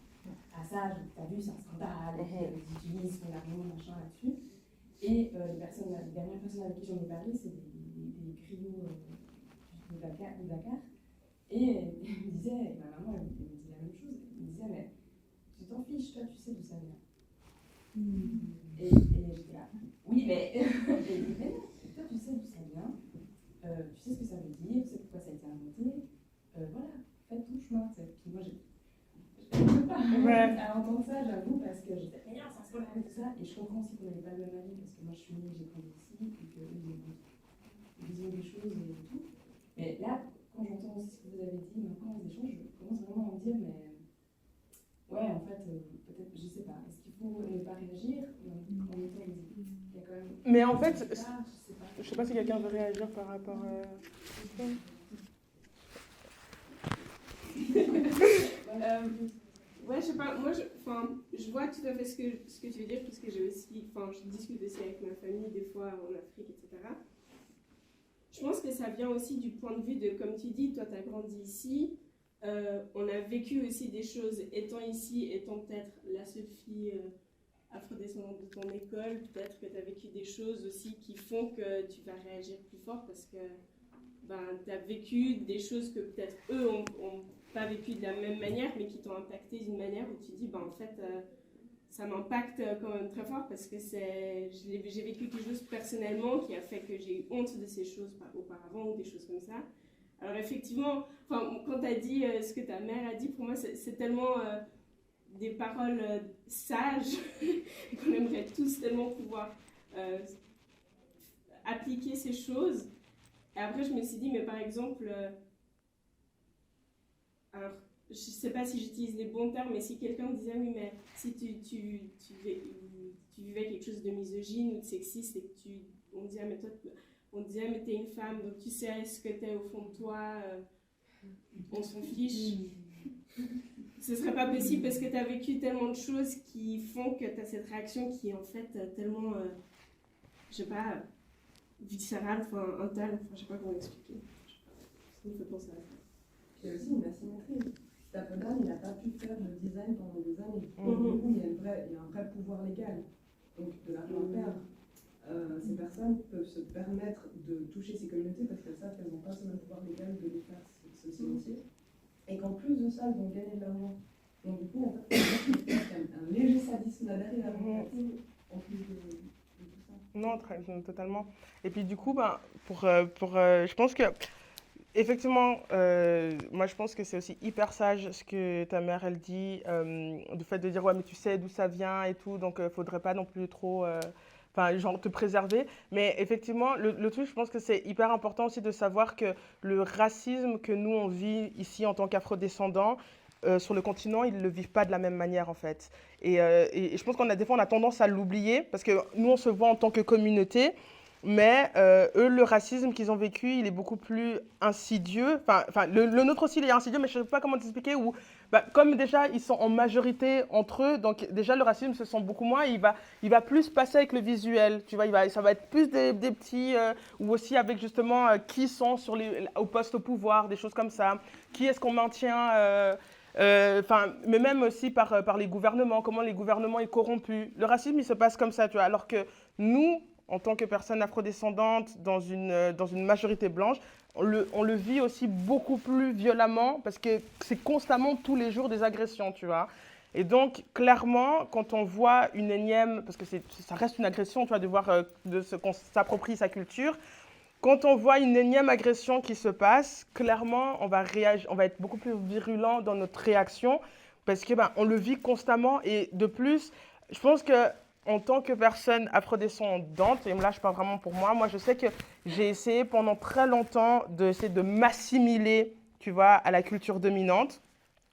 à ça. T'as vu, c'est un scandale, et puis ils utilisent mon argent, machin là-dessus. Et les dernières personnes avec qui j'en ai parlé, c'est des griots de Dakar. Et elle me disait, ma maman, elle me disait la même chose. Elle me disait, mais tu t'en fiches, toi, tu sais d'où ça vient. Et j'étais là, oui, mais. Et elle dit, mais non, toi, tu sais d'où ça vient, tu sais ce que ça veut dire, tu sais pourquoi ça a été inventé. Voilà, fais ton chemin. Puis moi, je ne peux pas à entendre ça, j'avoue, parce que j'étais, mais non, c'est un scandale, tout ça. Et je comprends aussi qu'on n'avait pas le même avis, parce que moi, je suis née, j'ai grandi ici, et qu'eux, ils ont une vision des choses et tout. Mais là, quand j'entends aussi ce que vous avez dit maintenant aux échanges, je commence vraiment à me dire, mais ouais, en fait, peut-être, je sais pas, est-ce qu'il faut ne pas réagir en même temps, il y a quand même. Mais en fait, je sais pas si quelqu'un veut réagir par rapport à ça. Ouais, je sais pas, moi je vois tout à fait ce que tu veux dire, parce que je discute aussi avec ma famille des fois en Afrique, etc. Je pense que ça vient aussi du point de vue de, comme tu dis, toi tu as grandi ici, on a vécu aussi des choses étant ici, étant peut-être la seule fille afrodescendante de ton école, peut-être que tu as vécu des choses aussi qui font que tu vas réagir plus fort parce que tu as vécu des choses que peut-être eux ont pas vécu de la même manière, mais qui t'ont impacté d'une manière où tu dis, en fait, ça m'impacte quand même très fort parce que j'ai vécu quelque chose personnellement qui a fait que j'ai eu honte de ces choses auparavant ou des choses comme ça. Alors effectivement, quand tu as dit ce que ta mère a dit, pour moi, c'est tellement des paroles sages qu'on aimerait tous tellement pouvoir appliquer ces choses. Et après, je me suis dit, mais par exemple, alors, je ne sais pas si j'utilise les bons termes, mais si quelqu'un me disait, oui, mais si tu vivais quelque chose de misogyne ou de sexiste et que on disait, mais toi, on disait, mais t'es une femme, donc tu sais ce que t'es au fond de toi, on s'en fiche. Ce serait pas possible parce que t'as vécu tellement de choses qui font que t'as cette réaction qui est en fait tellement, je sais pas, viscérale, interne, je sais pas comment l'expliquer. Ça me fait penser à ça. Il y a aussi une asymétrie. Stapleton, il n'a pas pu faire de design pendant des années. Du coup, il y a un vrai pouvoir légal, donc de l'argent à perdre. Ces personnes peuvent se permettre de toucher ces communautés parce qu'elles savent qu'elles n'ont pas ce même pouvoir légal de les faire se silencier. Et qu'en plus de ça, elles vont gagner de l'argent. Donc du coup, en fait, il y a un léger sadisme là derrière, en plus de tout ça. Non, totalement. Et puis du coup, je pense que effectivement, moi je pense que c'est aussi hyper sage ce que ta mère elle dit, du fait de dire ouais mais tu sais d'où ça vient et tout, donc faudrait pas non plus trop, genre te préserver. Mais effectivement, le truc, je pense que c'est hyper important aussi de savoir que le racisme que nous on vit ici en tant qu'afrodescendants, sur le continent, ils ne le vivent pas de la même manière en fait. Et je pense des fois on a tendance à l'oublier parce que nous on se voit en tant que communauté. Mais eux, le racisme qu'ils ont vécu, il est beaucoup plus insidieux. Le nôtre aussi, il est insidieux, mais je ne sais pas comment t'expliquer. Comme déjà, ils sont en majorité entre eux, donc déjà, le racisme se sent beaucoup moins. Il va plus passer avec le visuel, tu vois. Ça va être plus des petits, ou aussi avec justement qui sont au poste au pouvoir, des choses comme ça. Qui est-ce qu'on maintient mais même aussi par les gouvernements, comment les gouvernements sont corrompus. Le racisme, il se passe comme ça, tu vois. Alors que nous, en tant que personnes afrodescendantes dans une majorité blanche, on le vit aussi beaucoup plus violemment parce que c'est constamment tous les jours des agressions, tu vois. Et donc, clairement, quand on voit une énième, parce que ça reste une agression, tu vois, de voir qu'on s'approprie sa culture, quand on voit une énième agression qui se passe, clairement, on va être beaucoup plus virulent dans notre réaction parce que on le vit constamment. Et de plus, je pense que en tant que personne afrodescendante, et là je parle vraiment pour moi je sais que j'ai essayé pendant très longtemps d'essayer de m'assimiler, tu vois, à la culture dominante.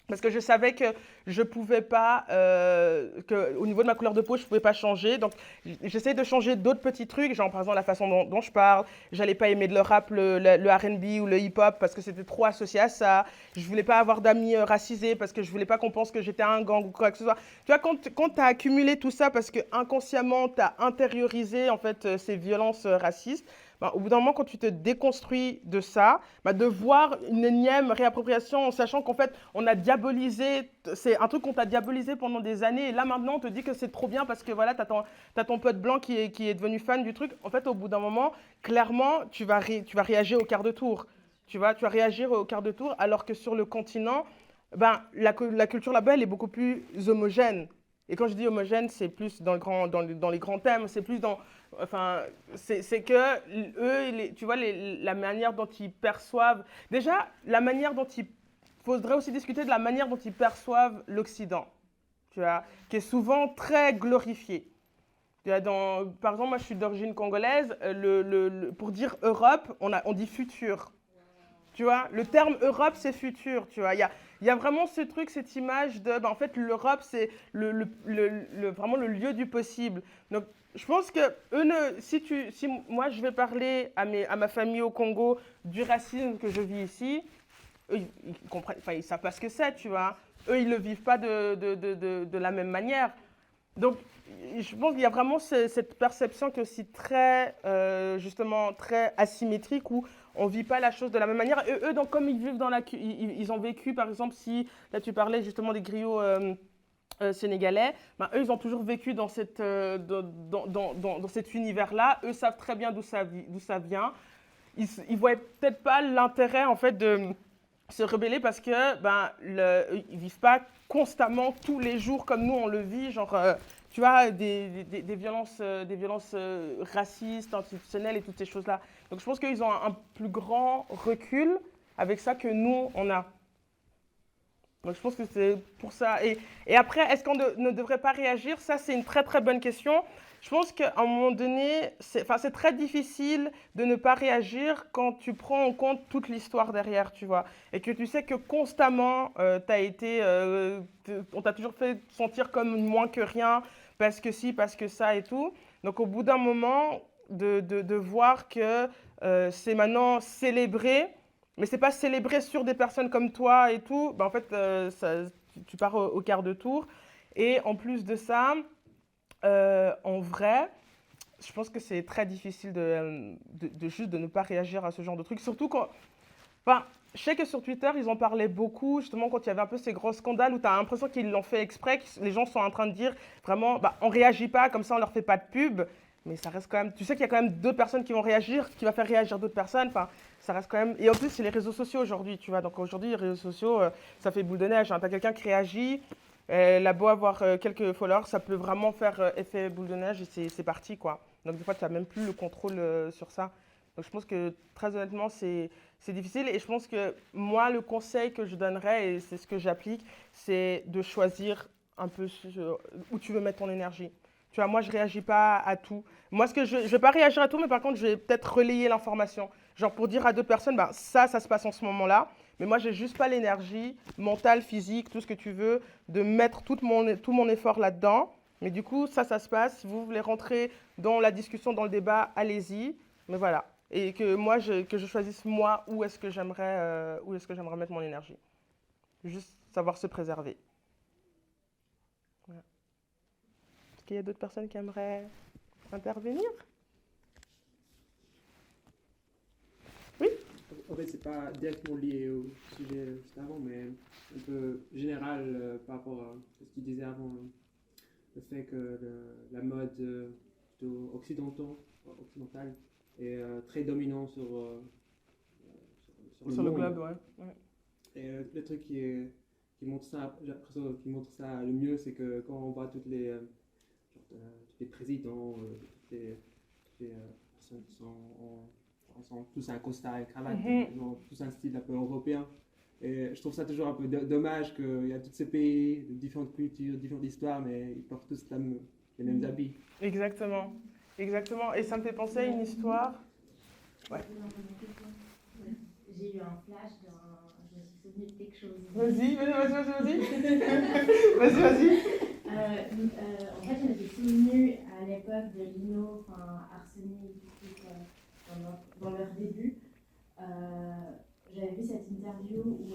Parce que je savais que je pouvais pas, au niveau de ma couleur de peau, je pouvais pas changer. Donc, j'essayais de changer d'autres petits trucs, genre par exemple la façon dont je parle. J'allais pas aimer de le rap, le R&B ou le hip-hop parce que c'était trop associé à ça. Je voulais pas avoir d'amis racisés parce que je voulais pas qu'on pense que j'étais un gang ou quoi que ce soit. Tu vois, quand tu as accumulé tout ça parce que inconsciemment, tu as intériorisé en fait ces violences racistes, ben, au bout d'un moment, quand tu te déconstruis de ça, ben, de voir une énième réappropriation en sachant qu'en fait, on a diabolisé, c'est un truc qu'on t'a diabolisé pendant des années, et là maintenant, on te dit que c'est trop bien parce que voilà, t'as ton pote blanc qui est devenu fan du truc. En fait, au bout d'un moment, clairement, tu vas réagir au quart de tour. Tu vas réagir au quart de tour, alors que sur le continent, ben, la culture là-bas, elle est beaucoup plus homogène. Et quand je dis homogène, c'est plus dans les grands thèmes, c'est plus dans... Enfin, c'est que eux, tu vois, la manière dont ils perçoivent... Déjà, la manière dont ils... Il faudrait aussi discuter de la manière dont ils perçoivent l'Occident, tu vois, qui est souvent très glorifié. Tu vois, par exemple, moi, je suis d'origine congolaise. Pour dire Europe, on dit futur. Tu vois, le terme Europe, c'est futur, tu vois. Il y a vraiment ce truc, cette image de, ben, en fait, l'Europe, c'est vraiment le lieu du possible. Donc, je pense que si moi, je vais parler à ma famille au Congo du racisme que je vis ici, eux, ils comprennent, enfin, ils savent pas ce que c'est, tu vois. Eux, ils le vivent pas de la même manière. Donc, je pense qu'il y a vraiment cette perception qui est aussi très, justement, très asymétrique où on ne vit pas la chose de la même manière. Et eux, donc, comme ils vivent ils ont vécu, par exemple, si, là, tu parlais justement des griots sénégalais, ben, eux, ils ont toujours vécu dans dans cet univers-là. Eux savent très bien d'où ça vient. Ils ne voient peut-être pas l'intérêt, en fait, de se rebeller parce que ben, ils vivent pas constamment tous les jours comme nous on le vit, genre tu vois des violences racistes, institutionnelles et toutes ces choses-là. Donc je pense qu'ils ont un plus grand recul avec ça que nous on a. Donc je pense que c'est pour ça. Et après, est-ce qu'on ne devrait pas réagir? Ça, c'est une très très bonne question. Je pense qu'à un moment donné, c'est très difficile de ne pas réagir quand tu prends en compte toute l'histoire derrière, tu vois. Et que tu sais que constamment, on t'a toujours fait sentir comme moins que rien, parce que si, parce que ça et tout. Donc au bout d'un moment, de voir que c'est maintenant célébré, mais c'est pas célébré sur des personnes comme toi et tout, ben en fait, tu pars au quart de tour. Et en plus de ça, en vrai, je pense que c'est très difficile juste de ne pas réagir à ce genre de truc. Surtout quand... Enfin, je sais que sur Twitter, ils en parlaient beaucoup, justement, quand il y avait un peu ces gros scandales où tu as l'impression qu'ils l'ont fait exprès, que les gens sont en train de dire vraiment, bah, on réagit pas, comme ça on leur fait pas de pub. Mais ça reste quand même... Tu sais qu'il y a quand même d'autres personnes qui vont réagir, qui va faire réagir d'autres personnes. Enfin, ça reste quand même... Et en plus, c'est les réseaux sociaux aujourd'hui, tu vois. Donc aujourd'hui, les réseaux sociaux, ça fait boule de neige. Hein. Tu as quelqu'un qui réagit, elle a beau avoir quelques followers, ça peut vraiment faire effet boule de neige et c'est parti, quoi. Donc des fois, tu n'as même plus le contrôle sur ça. Donc je pense que, très honnêtement, c'est difficile. Et je pense que moi, le conseil que je donnerais, et c'est ce que j'applique, c'est de choisir un peu où tu veux mettre ton énergie. Tu vois, moi, je ne réagis pas à tout. Moi, je ne vais pas réagir à tout, mais par contre, je vais peut-être relayer l'information. Genre pour dire à d'autres personnes, ben, ça se passe en ce moment-là. Mais moi, je n'ai juste pas l'énergie mentale, physique, tout ce que tu veux, de mettre tout mon effort là-dedans. Mais du coup, ça se passe. Si vous voulez rentrer dans la discussion, dans le débat, allez-y. Mais voilà. Et que moi, que je choisisse moi où est-ce que j'aimerais mettre mon énergie. Juste savoir se préserver. Voilà. Est-ce qu'il y a d'autres personnes qui aimeraient intervenir? Oui? En fait, c'est pas directement lié au sujet juste avant, mais un peu général par rapport à ce que tu disais avant. Le fait que la mode plutôt occidentale est très dominant sur Sur le monde. globe, ouais. Et le truc qui montre ça, j'ai l'impression qui montre ça le mieux, c'est que quand on voit tous les présidents, toutes les personnes qui sont tous un costard et cravate, ils ont tous un style un peu européen. Et je trouve ça toujours un peu dommage qu'il y a tous ces pays, de différentes cultures, différentes histoires, mais ils portent tous les mêmes habits. Exactement. Exactement. Et ça me fait penser à une histoire. Ouais. J'ai eu un flash je me suis souvenu de quelque chose. Vas-y. Vas-y. En fait, je m'étais souvenue à l'époque de Lino, enfin Arsenic, dans leur début. J'avais vu cette interview où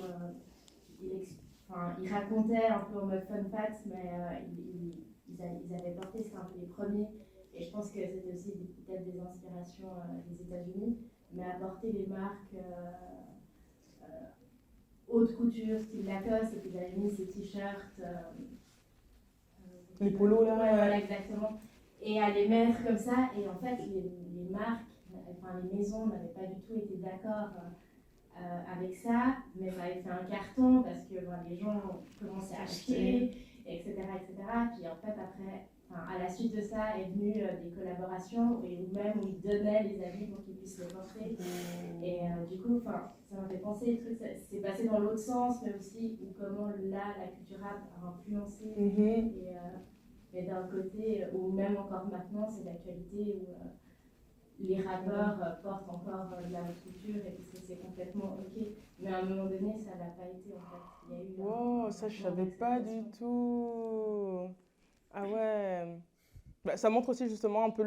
il racontait un peu en mode fun fact, mais ils avaient porté, c'était un peu les premiers. Et je pense que c'était aussi peut-être des inspirations des États-Unis, mais apporter les marques haute couture, style Lacoste, et puis j'avais mis ces t-shirts. Les polos là. Ouais, voilà, exactement. Et à les mettre comme ça, et en fait, les marques, enfin les maisons n'avaient pas du tout été d'accord avec ça, mais ça avait fait un carton parce que les gens commençaient à acheter, etc., etc. Puis en fait, après, à la suite de ça est venue des collaborations où ils donnaient les habits pour qu'ils puissent les porter. Et du coup, ça m'a fait penser, le truc, c'est passé dans l'autre sens, mais aussi comment là, la culture rap a influencé. Et d'un côté, ou même encore maintenant, c'est l'actualité où les rappeurs portent encore de la haute couture et que c'est complètement ok. Mais à un moment donné, ça n'a pas été en fait. Il y a eu Wow, ça je savais pas du tout. Ah ouais. Bah, ça montre aussi justement un peu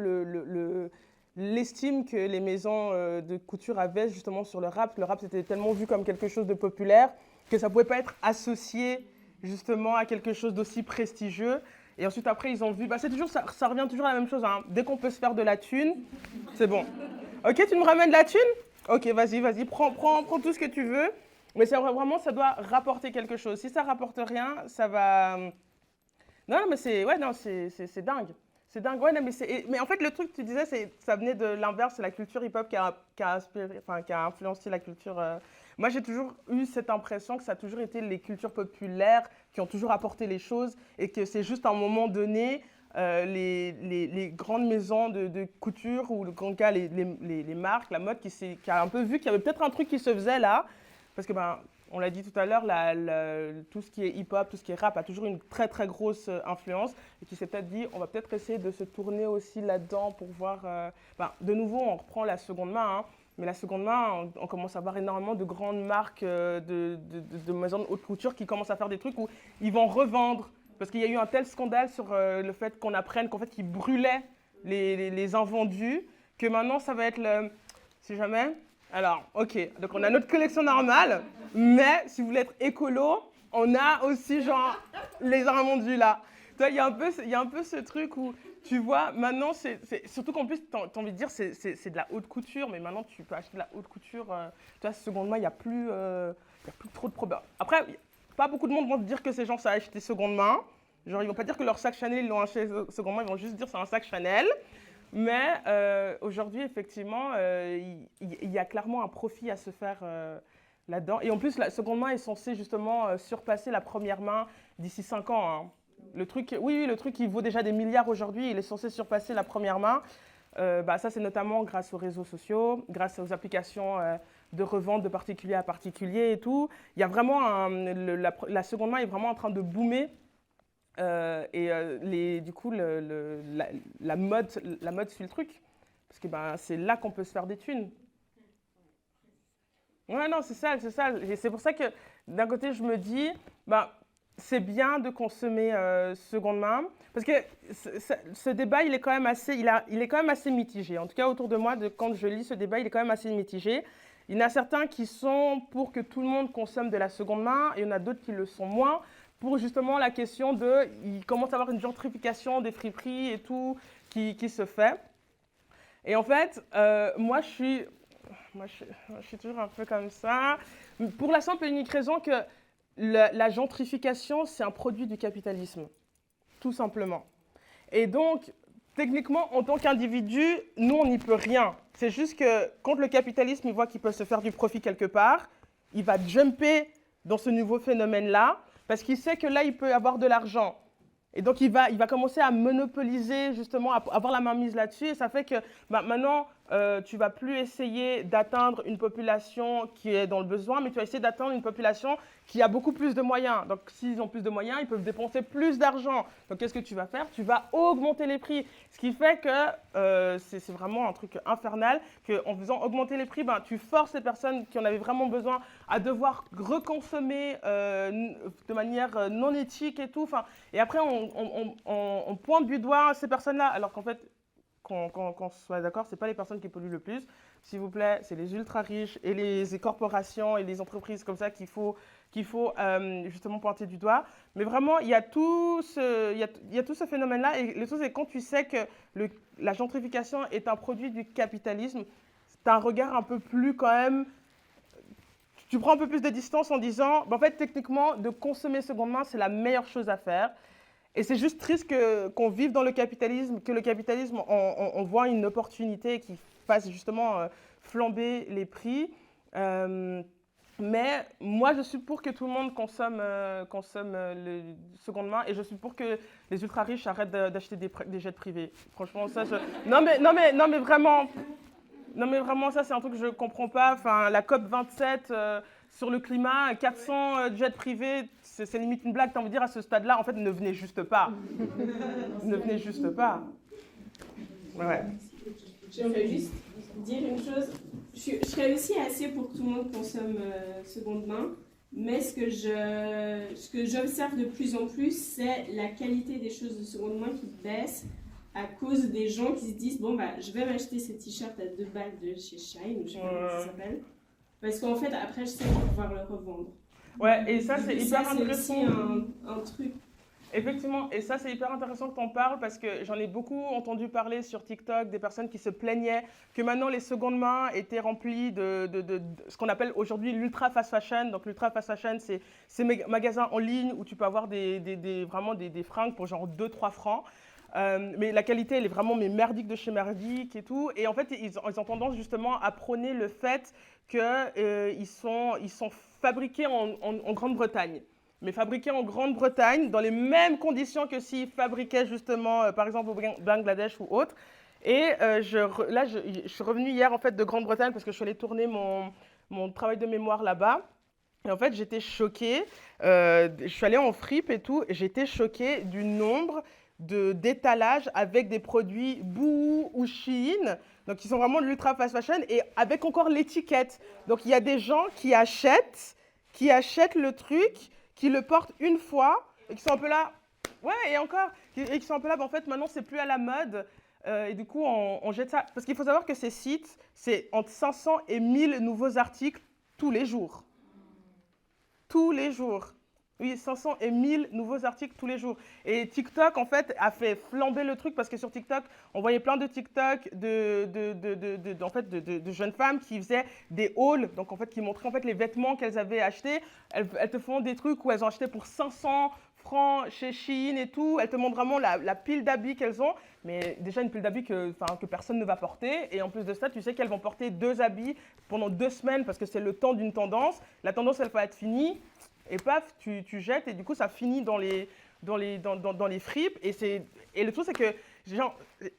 l'estime que les maisons de couture avaient justement sur le rap. Le rap c'était tellement vu comme quelque chose de populaire que ça pouvait pas être associé justement à quelque chose d'aussi prestigieux. Et ensuite après ils ont vu, c'est toujours ça revient toujours à la même chose. Hein. Dès qu'on peut se faire de la thune, c'est bon. Ok, tu me ramènes de la thune? Ok, vas-y, prends tout ce que tu veux. Mais c'est vraiment, ça doit rapporter quelque chose. Si ça rapporte rien, ça va. Non, mais c'est dingue. C'est dingue. Ouais, non, mais en fait, le truc que tu disais, ça venait de l'inverse, c'est la culture hip-hop qui a influencé la culture. Moi, j'ai toujours eu cette impression que ça a toujours été les cultures populaires qui ont toujours apporté les choses et que c'est juste à un moment donné, les grandes maisons de couture ou en tout cas les marques, la mode qui a un peu vu qu'il y avait peut-être un truc qui se faisait là. Parce que, on l'a dit tout à l'heure, tout ce qui est hip-hop, tout ce qui est rap a toujours une très très grosse influence et qui s'est peut-être dit, on va peut-être essayer de se tourner aussi là-dedans pour voir. De nouveau, on reprend la seconde main, hein, mais la seconde main, on commence à voir énormément de grandes marques de maisons de haute couture qui commencent à faire des trucs où ils vont revendre. Parce qu'il y a eu un tel scandale sur le fait qu'on apprenne qu'en fait, ils brûlaient les invendus, que maintenant, ça va être le... Si jamais... Alors, ok, donc on a notre collection normale, mais si vous voulez être écolo, on a aussi genre les invendus là. Toi, il y a un peu ce truc où, tu vois, maintenant, surtout qu'en plus, tu as envie de dire, c'est de la haute couture, mais maintenant, tu peux acheter de la haute couture. Tu vois, seconde main, il n'y a plus trop de problèmes. Après, pas beaucoup de monde vont te dire que ces gens, ça a acheté seconde main. Genre, ils vont pas dire que leur sac Chanel, ils l'ont acheté seconde main, ils vont juste dire que c'est un sac Chanel. Mais aujourd'hui, effectivement, il y a clairement un profit à se faire là-dedans. Et en plus, la seconde main est censée justement surpasser la première main d'ici 5 ans. Hein. Le truc qui vaut déjà des milliards aujourd'hui, il est censé surpasser la première main. Ça, c'est notamment grâce aux réseaux sociaux, grâce aux applications de revente de particulier à particulier et tout. Il y a vraiment la seconde main est vraiment en train de boomer. Du coup, la mode suit le truc. Parce que c'est là qu'on peut se faire des thunes. Ouais, non, c'est ça. Et c'est pour ça que, d'un côté, je me dis, c'est bien de consommer seconde main. Parce que ce débat, il est quand même assez mitigé. En tout cas, autour de moi, quand je lis ce débat, il est quand même assez mitigé. Il y en a certains qui sont pour que tout le monde consomme de la seconde main, et il y en a d'autres qui le sont moins. Pour justement la question il commence à y avoir une gentrification des friperies et tout qui se fait. Et en fait, moi, je suis toujours un peu comme ça, pour la simple et unique raison que la gentrification, c'est un produit du capitalisme, tout simplement. Et donc, techniquement, en tant qu'individu, nous, on n'y peut rien. C'est juste que quand le capitalisme il voit qu'il peut se faire du profit quelque part, il va jumper dans ce nouveau phénomène-là, parce qu'il sait que là, il peut avoir de l'argent. Et donc, il va commencer à monopoliser, justement, à avoir la main mise là-dessus. Et ça fait que maintenant, tu ne vas plus essayer d'atteindre une population qui est dans le besoin, mais tu vas essayer d'atteindre une population qui a beaucoup plus de moyens. Donc, s'ils ont plus de moyens, ils peuvent dépenser plus d'argent. Donc, qu'est-ce que tu vas faire? Tu vas augmenter les prix. Ce qui fait que c'est vraiment un truc infernal, qu'en faisant augmenter les prix, tu forces les personnes qui en avaient vraiment besoin à devoir reconsommer de manière non éthique et tout. Et après, on pointe du doigt ces personnes-là, alors qu'en fait, qu'on soit d'accord, ce n'est pas les personnes qui polluent le plus. S'il vous plaît, c'est les ultra riches et les corporations et les entreprises comme ça qu'il faut justement pointer du doigt. Mais vraiment, il y a tout ce phénomène-là. Et le truc, c'est quand tu sais que la gentrification est un produit du capitalisme, tu as un regard un peu plus quand même. Tu prends un peu plus de distance en disant, en fait, techniquement, de consommer seconde main, c'est la meilleure chose à faire. Et c'est juste triste qu'on vive dans le capitalisme, que le capitalisme, on voit une opportunité qui fasse justement flamber les prix. Mais moi, je suis pour que tout le monde consomme le seconde main et je suis pour que les ultra riches arrêtent d'acheter des jets privés. Franchement, ça, non mais vraiment, ça, c'est un truc que je ne comprends pas. Enfin, la COP27 sur le climat, 400 jets privés, c'est limite une blague. T'as envie de dire à ce stade-là, en fait, ne venez juste pas. Ne venez juste pas. Ouais. Je veux juste dire une chose. Je serais aussi assez pour que tout le monde consomme seconde main, mais ce que j'observe de plus en plus, c'est la qualité des choses de seconde main qui baisse à cause des gens qui se disent bon je vais m'acheter ces t-shirts à 2 balles de chez Shine ou je sais pas comment ça s'appelle, parce qu'en fait après je sais pouvoir le revendre. Ouais, et ça c'est hyper intéressant. C'est aussi un truc. Effectivement, et ça c'est hyper intéressant que tu en parles parce que j'en ai beaucoup entendu parler sur TikTok, des personnes qui se plaignaient que maintenant les secondes mains étaient remplies de ce qu'on appelle aujourd'hui l'ultra fast fashion. Donc l'ultra fast fashion, c'est ces magasins en ligne où tu peux avoir vraiment des fringues pour genre 2-3 francs. Mais la qualité, elle est vraiment merdique de chez merdique et tout. Et en fait, ils ont tendance justement à prôner le fait qu'ils sont fabriqués en Grande-Bretagne. Mais fabriqués en Grande-Bretagne dans les mêmes conditions que s'ils fabriquaient justement, par exemple, au Bangladesh ou autre. Et je suis revenue hier en fait de Grande-Bretagne parce que je suis allée tourner mon travail de mémoire là-bas. Et en fait, j'étais choquée. Je suis allée en fripe et tout. Et j'étais choquée du nombre d'étalages avec des produits Boohoo ou Shein, donc qui sont vraiment de l'ultra fast fashion et avec encore l'étiquette. Donc il y a des gens qui achètent le truc, qui le portent une fois et qui sont un peu là, ouais, et encore, et qui sont un peu là, en fait maintenant c'est plus à la mode et du coup on jette ça. Parce qu'il faut savoir que ces sites, c'est entre 500 et 1000 nouveaux articles tous les jours. Tous les jours. Oui, 500 et 1000 nouveaux articles tous les jours. Et TikTok, en fait, a fait flamber le truc parce que sur TikTok, on voyait plein de TikTok de jeunes femmes qui faisaient des hauls, donc en fait, qui montraient en fait, les vêtements qu'elles avaient achetés. Elles te font des trucs où elles ont acheté pour 500 francs chez Shein et tout. Elles te montrent vraiment la pile d'habits qu'elles ont. Mais déjà, une pile d'habits que personne ne va porter. Et en plus de ça, tu sais qu'elles vont porter 2 habits pendant 2 semaines parce que c'est le temps d'une tendance. La tendance, elle va être finie. Et paf, tu jettes et du coup, ça finit dans les fripes. Et le truc, c'est que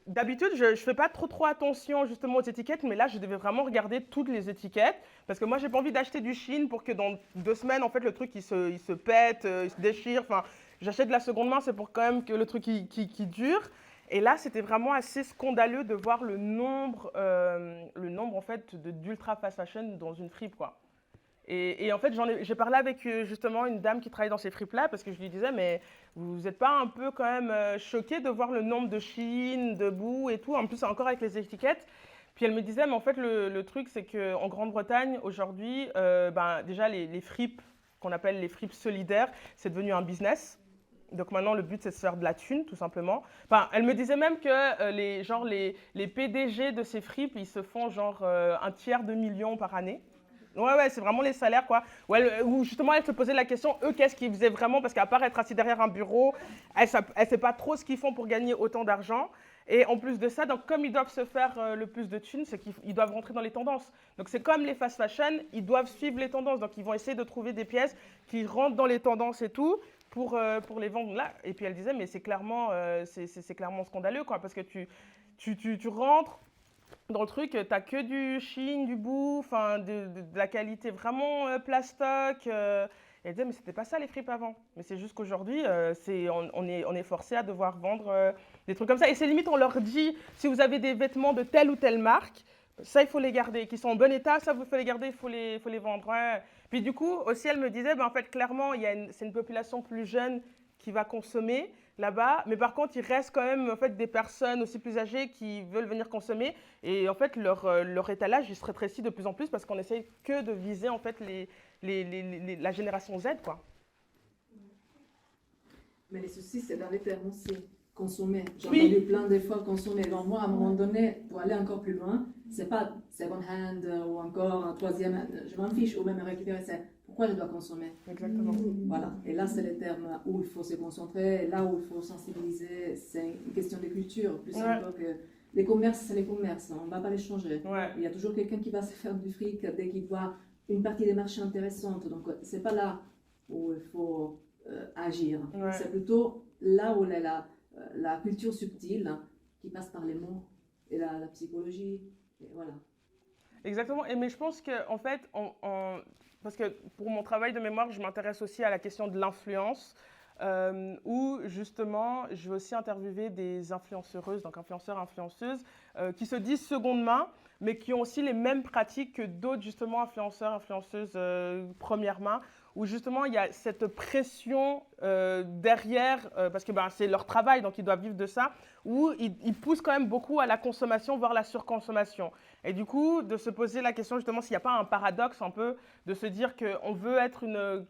d'habitude, je ne fais pas trop attention justement aux étiquettes, mais là, je devais vraiment regarder toutes les étiquettes parce que moi, j'ai pas envie d'acheter du Shein pour que dans 2 semaines, en fait, le truc, il se pète, il se déchire. Enfin, j'achète de la seconde main, c'est pour quand même que le truc, qui dure. Et là, c'était vraiment assez scandaleux de voir le nombre en fait, d'ultra fast fashion dans une fripe, quoi. Et en fait, j'ai parlé avec justement une dame qui travaille dans ces fripes-là parce que je lui disais, mais vous n'êtes pas un peu quand même choquée de voir le nombre de Shein, de Boohoo et tout, en plus encore avec les étiquettes. Puis elle me disait, mais en fait, le truc, c'est qu'en Grande-Bretagne, aujourd'hui, déjà, les fripes, qu'on appelle les fripes solidaires, c'est devenu un business. Donc maintenant, le but, c'est de se faire de la thune, tout simplement. Enfin, elle me disait même que les PDG de ces fripes, ils se font genre 250 000 par année. Ouais, c'est vraiment les salaires, quoi. Où justement, elle se posait la question, eux, qu'est-ce qu'ils faisaient vraiment? Parce qu'à part être assis derrière un bureau, elle ne sait pas trop ce qu'ils font pour gagner autant d'argent. Et en plus de ça, donc, comme ils doivent se faire le plus de thunes, c'est qu'ils doivent rentrer dans les tendances. Donc c'est comme les fast fashion, ils doivent suivre les tendances. Donc ils vont essayer de trouver des pièces qui rentrent dans les tendances et tout. pour les vendre là. Et puis elle disait, mais c'est clairement scandaleux, quoi, parce que tu rentres dans le truc, t'as que du Chine, du bout, enfin, de la qualité vraiment plastoc. Et elle disait, mais c'était pas ça les fripes avant. Mais c'est juste qu'aujourd'hui, on est forcé à devoir vendre des trucs comme ça. Et c'est limite, on leur dit, si vous avez des vêtements de telle ou telle marque, ça, il faut les garder. Qui sont en bon état, ça, il faut les garder, il faut les vendre. Ouais. Puis du coup, aussi, elle me disait, ben, en fait, clairement, c'est une population plus jeune qui va consommer là-bas. Mais par contre, il reste quand même en fait, des personnes aussi plus âgées qui veulent venir consommer. Et en fait, leur étalage, il se rétrécit de plus en plus parce qu'on essaye que de viser en fait, la génération Z, quoi. Mais les soucis, c'est dans les termes aussi. Consommer. J'ai Oui. entendu plein de fois consommer. Donc moi, à un moment donné, pour aller encore plus loin, c'est pas second hand ou encore un troisième hand. Je m'en fiche ou même récupérer ça. Pourquoi je dois consommer? Exactement. Voilà. Et là, c'est les termes où il faut se concentrer, là où il faut sensibiliser. C'est une question de culture, plus encore que les commerces, c'est les commerces. On ne va pas les changer. Ouais. Il y a toujours quelqu'un qui va se faire du fric dès qu'il voit une partie des marchés intéressante. Donc, c'est pas là où il faut agir. Ouais. C'est plutôt là où est la culture subtile qui passe par les mots et la psychologie. Et voilà. Exactement. Mais je pense qu'en fait, parce que pour mon travail de mémoire, je m'intéresse aussi à la question de l'influence, où justement, je vais aussi interviewer des influenceuses, donc influenceurs, influenceuses, qui se disent seconde main, mais qui ont aussi les mêmes pratiques que d'autres justement influenceurs, influenceuses première main, où justement il y a cette pression derrière, parce que c'est leur travail, donc ils doivent vivre de ça, où ils poussent quand même beaucoup à la consommation, voire la surconsommation. Et du coup, de se poser la question justement s'il n'y a pas un paradoxe un peu, de se dire qu'on veut être une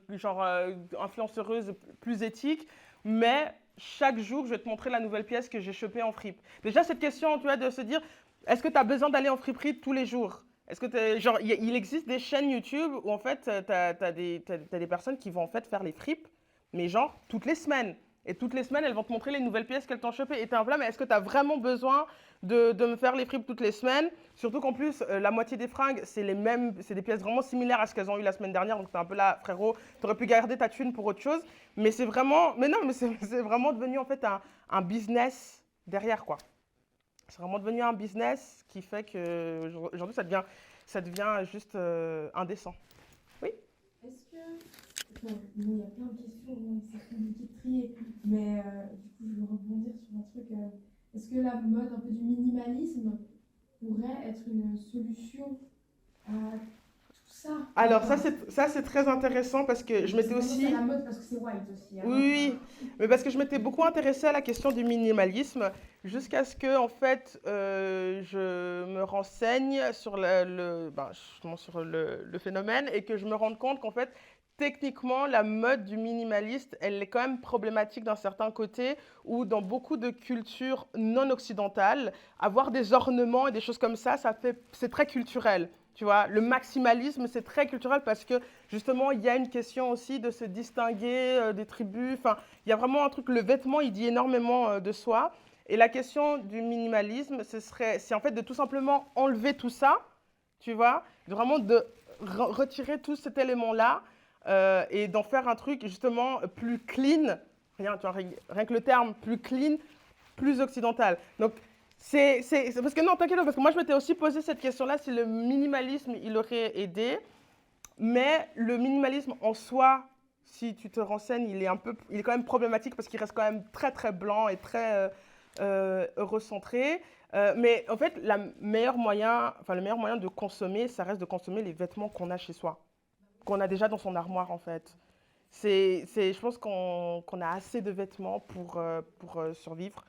influenceuse plus éthique, mais chaque jour, je vais te montrer la nouvelle pièce que j'ai chopée en fripe. Déjà, cette question, tu vois, de se dire, est-ce que tu as besoin d'aller en friperie tous les jours? Est-ce que il existe des chaînes YouTube où en fait, t'as des personnes qui vont en fait faire les fripes, mais genre toutes les semaines. Et toutes les semaines, elles vont te montrer les nouvelles pièces qu'elles t'ont chopées. Et t'es un peu là, mais est-ce que tu as vraiment besoin de me faire les fripes toutes les semaines? Surtout qu'en plus, la moitié des fringues, c'est des pièces vraiment similaires à ce qu'elles ont eu la semaine dernière. Donc t'es un peu là, frérot, t'aurais pu garder ta thune pour autre chose. Mais c'est vraiment devenu en fait un business derrière, quoi. C'est vraiment devenu un business qui fait qu'aujourd'hui, ça devient juste indécent. Oui? Est-ce que... Enfin, il y a plein de questions, c'est compliqué de trier, mais du coup, je veux rebondir sur un truc. Est-ce que la mode un peu du minimalisme pourrait être une solution à tout ça? Alors, ça, c'est très intéressant parce que je m'étais aussi... C'est la mode parce que c'est white aussi. Hein, oui, mais parce que je m'étais beaucoup intéressée à la question du minimalisme jusqu'à ce que, en fait, je me renseigne sur justement sur le phénomène et que je me rende compte qu'en fait, techniquement, la mode du minimaliste, elle est quand même problématique d'un certain côté où dans beaucoup de cultures non occidentales, avoir des ornements et des choses comme ça, c'est très culturel. Tu vois, le maximalisme, c'est très culturel parce que justement, il y a une question aussi de se distinguer des tribus. Enfin, il y a vraiment un truc, le vêtement, il dit énormément de soi. Et la question du minimalisme, c'est en fait de tout simplement enlever tout ça, tu vois, vraiment de retirer tout cet élément-là et d'en faire un truc justement plus clean, rien que le terme plus clean, plus occidental. Donc, c'est parce que non, t'inquiète, parce que moi je m'étais aussi posé cette question-là, si le minimalisme il aurait aidé, mais le minimalisme en soi, si tu te renseignes, il est quand même problématique parce qu'il reste quand même très très blanc et très recentré. Mais en fait, le meilleur moyen de consommer, ça reste de consommer les vêtements qu'on a chez soi, qu'on a déjà dans son armoire en fait. Je pense qu'on a assez de vêtements pour survivre.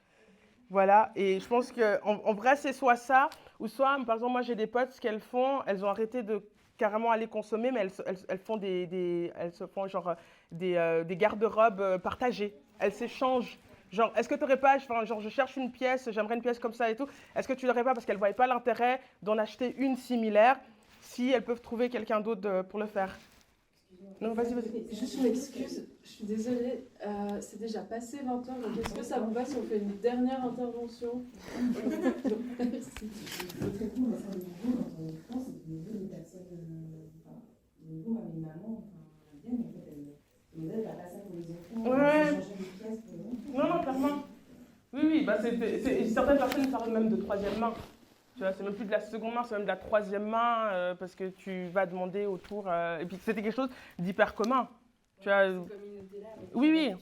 Voilà, et je pense qu'en vrai, c'est soit ça, ou soit, par exemple, moi j'ai des potes, ce qu'elles font, elles ont arrêté de carrément aller consommer, mais elles font elles se font genre des garde-robes partagées. Elles s'échangent. Genre, est-ce que tu n'aurais pas, genre je cherche une pièce, j'aimerais une pièce comme ça et tout, est-ce que tu n'aurais pas, parce qu'elles ne voyaient pas l'intérêt d'en acheter une similaire, si elles peuvent trouver quelqu'un d'autre pour le faire. Non, vas-y. Juste une excuse, je suis désolée, c'est déjà passé 20 heures, donc est-ce que ça vous va si on fait une dernière intervention? Merci. C'est très cool, ça, le niveau, quand on y pense, c'est que le niveau des personnes, le niveau, ma maman, bien, mais en fait, elle nous aide à passer pour les enfants. Ouais. même de troisième main. Tu vois, c'est même plus de la seconde main, c'est même de la troisième main parce que tu vas demander autour. Et puis c'était quelque chose d'hyper commun. Tu vois, oui, oui.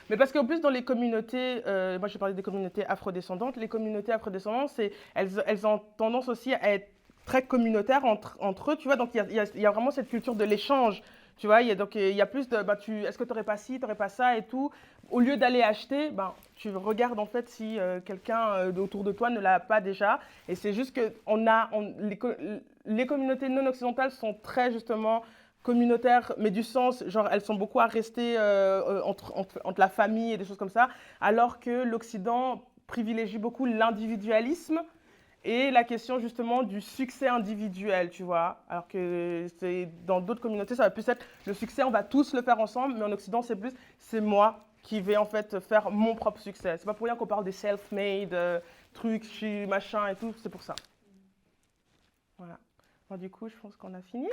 Mais parce qu'en plus, dans les communautés, moi je parlais des communautés afrodescendantes, les communautés afrodescendantes, elles ont tendance aussi à être très communautaires entre eux, tu vois, donc il y a vraiment cette culture de l'échange, tu vois, donc il y a plus de, est-ce que tu n'aurais pas ci, tu n'aurais pas ça et tout. Au lieu d'aller acheter, tu regardes en fait si quelqu'un autour de toi ne l'a pas déjà. Et c'est juste que les communautés non occidentales sont très justement communautaires, mais du sens, genre elles sont beaucoup à rester entre la famille et des choses comme ça, alors que l'Occident privilégie beaucoup l'individualisme et la question justement du succès individuel, tu vois. Alors que dans d'autres communautés, ça va plus être le succès, on va tous le faire ensemble, mais en Occident, c'est plus, c'est moi qui vais en fait faire mon propre succès. C'est pas pour rien qu'on parle des self-made, trucs, machin et tout, c'est pour ça. Voilà. Bon, du coup, je pense qu'on a fini.